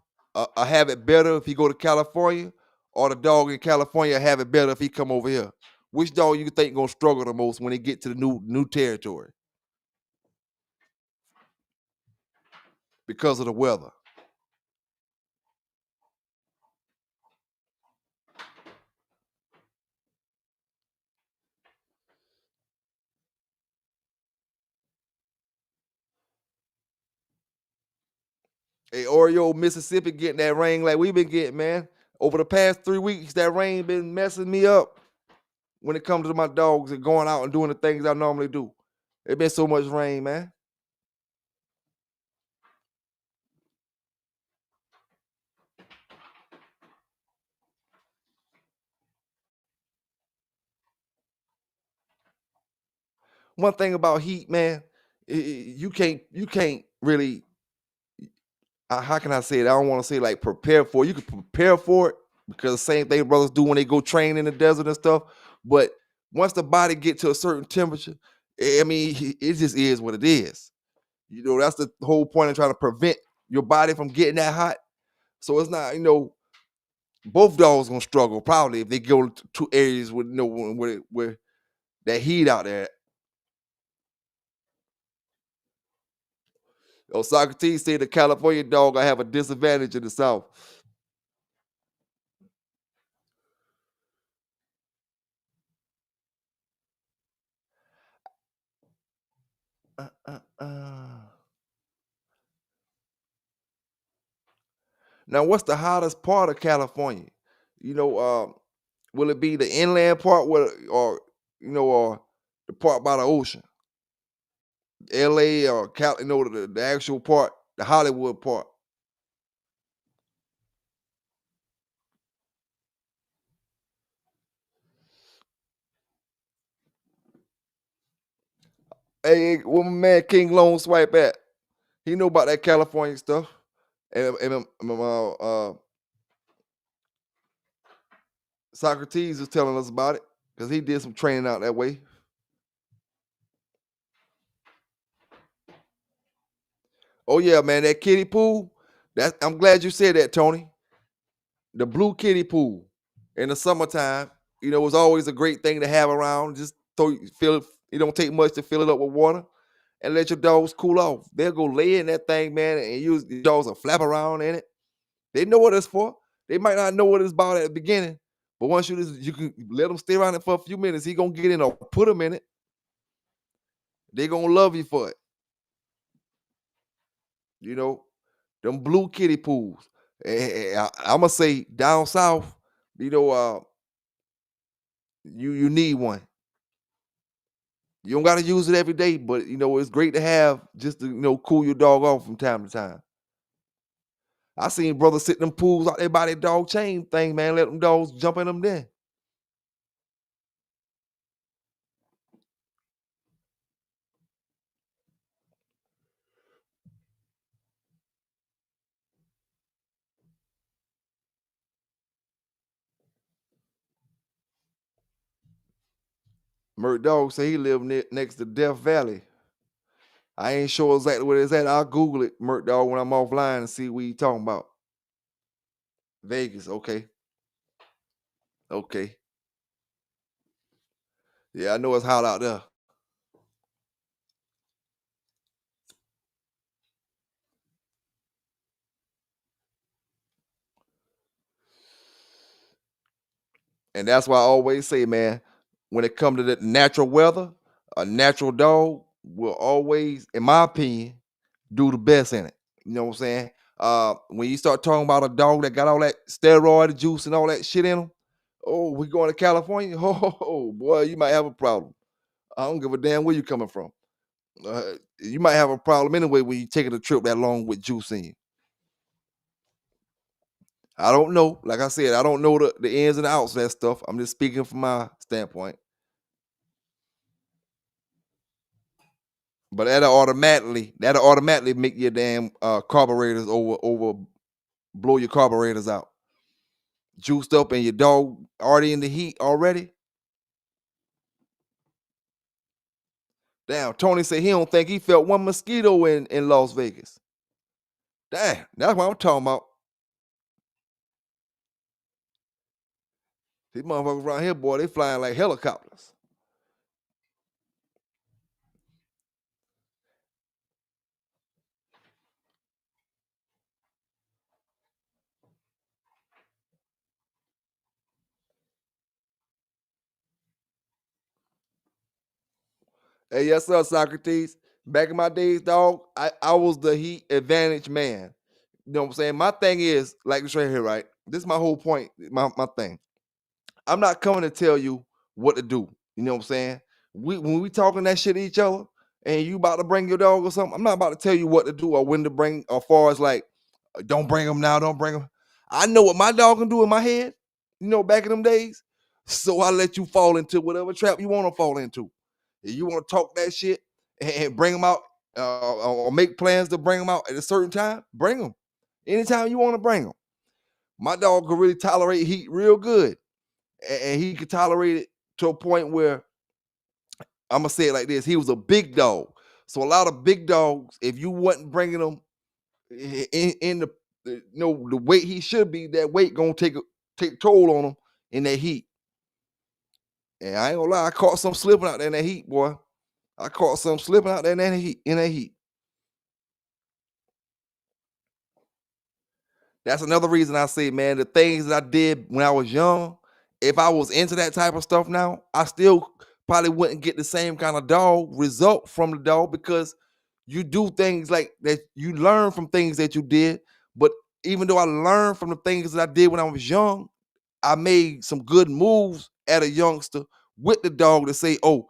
have it better if he go to California, or the dog in California have it better if he come over here? Which dog you think gonna struggle the most when they get to the new territory because of the weather? Hey, Oreo, Mississippi getting that rain like we've been getting, man. Over the past 3 weeks, that rain been messing me up when it comes to my dogs and going out and doing the things I normally do. It been so much rain, man. One thing about heat, man, you can't really how can I say it? I don't want to say like prepare for it. You can prepare for it because the same thing brothers do when they go train in the desert and stuff. But once the body get to a certain temperature, I mean, it just is what it is. That's the whole point of trying to prevent your body from getting that hot. So it's not, both dogs gonna struggle probably if they go to areas with where that heat out there. Socrates said the California dog I have a disadvantage in the South. Uh, uh, uh. Now, what's the hottest part of California? Will it be the inland part, or the part by the ocean, L.A. or the actual part, the Hollywood part? Hey, where my man King Long Swipe at? He know about that California stuff. And Socrates was telling us about it because he did some training out that way. Oh yeah, man, that kiddie pool. I'm glad you said that, Tony. The blue kiddie pool in the summertime, it's always a great thing to have around. Just fill it. It don't take much to fill it up with water and let your dogs cool off. They'll go lay in that thing, man, and use the dogs will flap around in it. They know what it's for. They might not know what it's about at the beginning, but once you can let them stay around it for a few minutes, he gonna get in or put them in it. They gonna love you for it. Them blue kiddie pools. I'm gonna say down south, you need one. You don't gotta use it every day, but it's great to have just to cool your dog off from time to time. I seen brothers sit them pools out there by their dog chain thing, man. Let them dogs jump in them then. Mert Dog say he lived next to Death Valley. I ain't sure exactly where it's at. I'll Google it, Mert Dog, when I'm offline and see what you talking about. Vegas, okay. Okay. Yeah, I know it's hot out there. And that's why I always say, man, when it comes to the natural weather, a natural dog will always, in my opinion, do the best in it. You know what I'm saying? When you start talking about a dog that got all that steroid juice and all that shit in them, oh, we going to California? Oh, boy, you might have a problem. I don't give a damn where you coming from. You might have a problem anyway when you taking a trip that long with juice in you. I don't know. Like I said, I don't know the ins and outs of that stuff. I'm just speaking from my standpoint. But that'll automatically make your damn carburetors over blow your carburetors out. Juiced up and your dog already in the heat already. Damn, Tony said he don't think he felt one mosquito in Las Vegas. Damn, that's what I'm talking about. These motherfuckers around here, boy, they flying like helicopters. Hey, yes, sir, Socrates. Back in my days, dog, I was the heat advantage man. You know what I'm saying? My thing is, like this right here, right? This is my whole point, my thing. I'm not coming to tell you what to do. You know what I'm saying? When we talking that shit to each other and you about to bring your dog or something, I'm not about to tell you what to do or when to bring, as far as like, don't bring him now, don't bring him. I know what my dog can do in my head, back in them days. So I let you fall into whatever trap you want to fall into. If you want to talk that shit and bring them out or make plans to bring them out at a certain time, bring them. Anytime you want to bring them. My dog can really tolerate heat real good. And he could tolerate it to a point where, I'm going to say it like this, he was a big dog. So a lot of big dogs, if you wasn't bringing them in the weight he should be, that weight going to take toll on him in that heat. And I ain't gonna lie, I caught some slipping out there in that heat, boy. I caught some slipping out there in that heat. That's another reason I say, man, the things that I did when I was young, if I was into that type of stuff now, I still probably wouldn't get the same kind of dog result from the dog, because you do things like that, you learn from things that you did. But even though I learned from the things that I did when I was young, I made some good moves at a youngster with the dog to say, oh,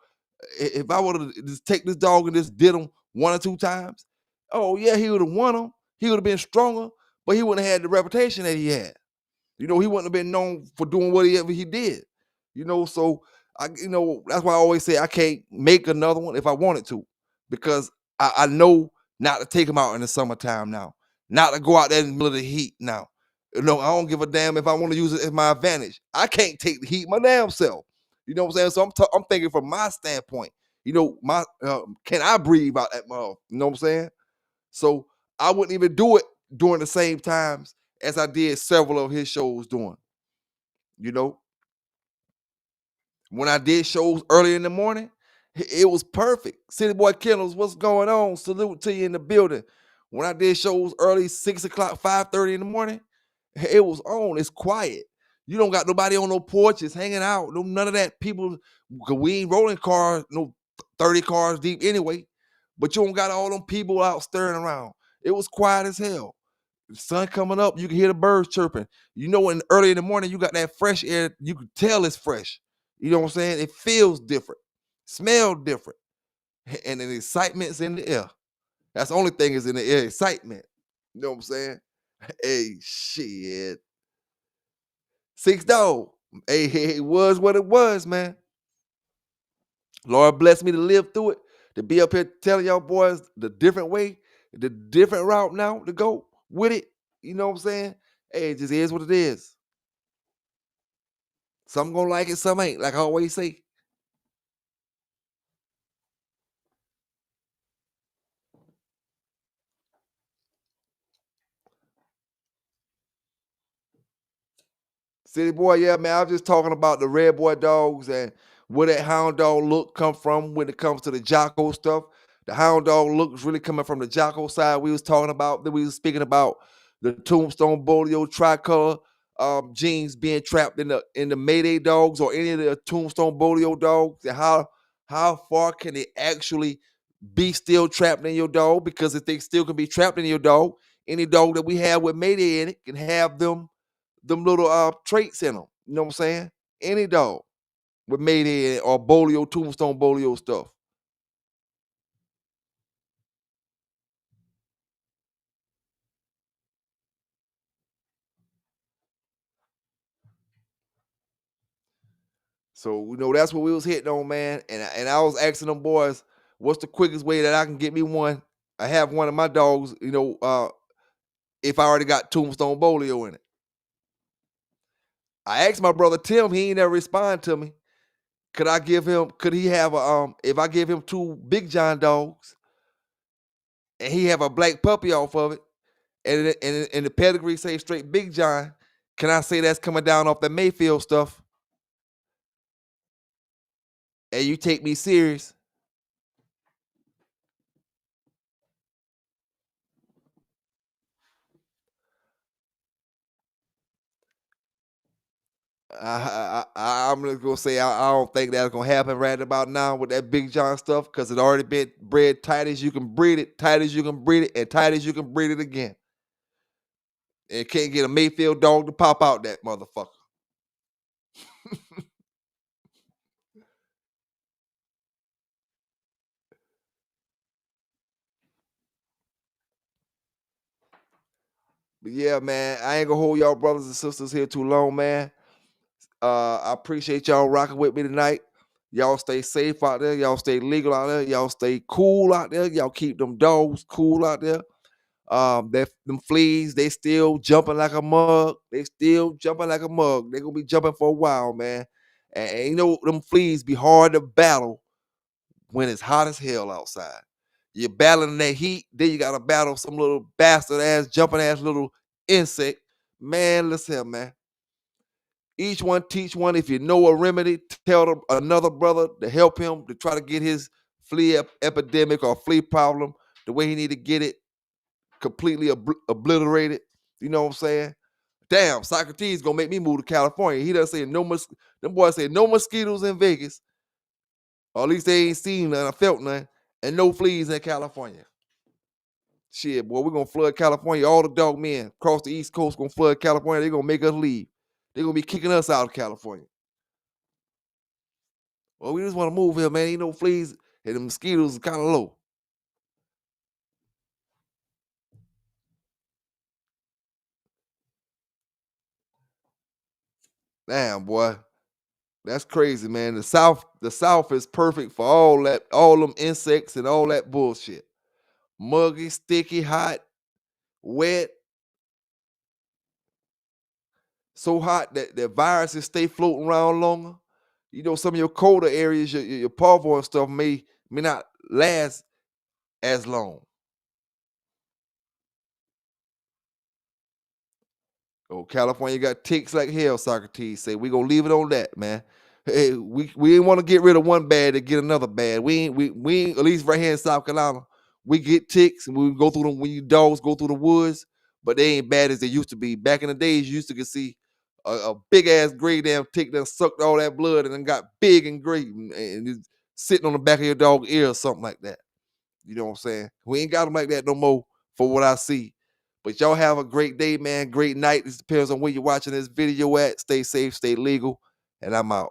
if I would have just take this dog and just did him one or two times, oh yeah, he would have won him. He would have been stronger, but he wouldn't have had the reputation that he had. He wouldn't have been known for doing whatever he did. So that's why I always say I can't make another one if I wanted to, because I know not to take them out in the summertime now, not to go out there in the middle of the heat now. I don't give a damn if I want to use it as my advantage. I can't take the heat my damn self. You know what I'm saying? So I'm thinking from my standpoint. My can I breathe out that mouth? You know what I'm saying? So I wouldn't even do it during the same times as I did several of his shows doing. You know, when I did shows early in the morning, it was perfect. City Boy Kennels, what's going on? Salute to you in the building. When I did shows early, 6 o'clock, 5:30 in the morning, it was on. It's quiet. You don't got nobody on no porches hanging out. No, none of that. People, 'cause we ain't rolling cars, no 30 cars deep anyway. But you don't got all them people out stirring around. It was quiet as hell. The sun coming up, you can hear the birds chirping. When early in the morning, you got that fresh air. You can tell it's fresh. You know what I'm saying? It feels different, smell different, and the excitement's in the air. That's the only thing is in the air, excitement. You know what I'm saying? Hey, shit. Six dog. Hey, it was what it was, man. Lord bless me to live through it, to be up here telling y'all boys the different way, the different route now to go with it. You know what I'm saying? Hey, it just is what it is. Some gonna like it, some ain't, like I always say. City Boy, yeah, man. I was just talking about the Redboy dogs and where that hound dog look come from when it comes to the Jocko stuff. The hound dog look is really coming from the Jocko side. We was talking about that. We was speaking about the Tombstone Bolio tricolor genes being trapped in the Mayday dogs or any of the Tombstone Bolio dogs, and how far can they actually be still trapped in your dog? Because if they still can be trapped in your dog, any dog that we have with Mayday in it can have them little traits in them. You know what I'm saying? Any dog with Mayday or Bolio, Tombstone Bolio stuff. So that's what we was hitting on, man. And I was asking them boys, what's the quickest way that I can get me one? I have one of my dogs, if I already got Tombstone Bolio in it. I asked my brother Tim, he ain't never respond to me. Could he have if I give him two Big John dogs and he have a black puppy off of it, and the pedigree say straight Big John, can I say that's coming down off the Mayfield stuff? And you take me serious? I'm just gonna say I don't think that's gonna happen right about now with that Big John stuff, because it already been bred tight as you can breed it, tight as you can breed it, and tight as you can breed it again. And can't get a Mayfield dog to pop out that motherfucker. But yeah, man, I ain't gonna hold y'all brothers and sisters here too long, man. I appreciate y'all rocking with me tonight. Y'all stay safe out there. Y'all stay legal out there. Y'all stay cool out there. Y'all keep them dogs cool out there. Them fleas, they still jumping like a mug. They still jumping like a mug. They gonna be jumping for a while, man. And them fleas be hard to battle when it's hot as hell outside. You're battling that heat, then you gotta battle some little bastard ass, jumping ass little insect. Man, listen, man. Each one teach one. If you know a remedy, tell another brother to help him to try to get his flea epidemic or flea problem the way he need to get it completely obliterated. You know what I'm saying? Damn, Socrates gonna make me move to California. He doesn't say no them boys say no mosquitoes in Vegas. Or at least they ain't seen none or felt none. And no fleas in California. Shit, boy, we're gonna flood California. All the dog men across the East Coast gonna flood California. They're gonna make us leave. They're gonna be kicking us out of California. Well, we just want to move here, man. Ain't no fleas and the mosquitoes is kind of low. Damn, boy. That's crazy, man. The South is perfect for all them insects and all that bullshit. muggy, sticky, hot, wet. So hot that the viruses stay floating around longer. You know, some of your colder areas, your parvo and stuff may not last as long. Oh, California got ticks like hell, Socrates say. We gonna leave it on that, man. Hey, we ain't want to get rid of one bad to get another bad. We ain't, at least right here in South Carolina, we get ticks and we go through them when you dogs go through the woods, but they ain't bad as they used to be. Back in the days, you used to see a big ass gray damn tick that sucked all that blood and then got big and gray and it's sitting on the back of your dog's ear or something like that. You know what I'm saying? We ain't got them like that no more for what I see. But y'all have a great day, man. Great night. This depends on where you're watching this video at. Stay safe, stay legal, and I'm out.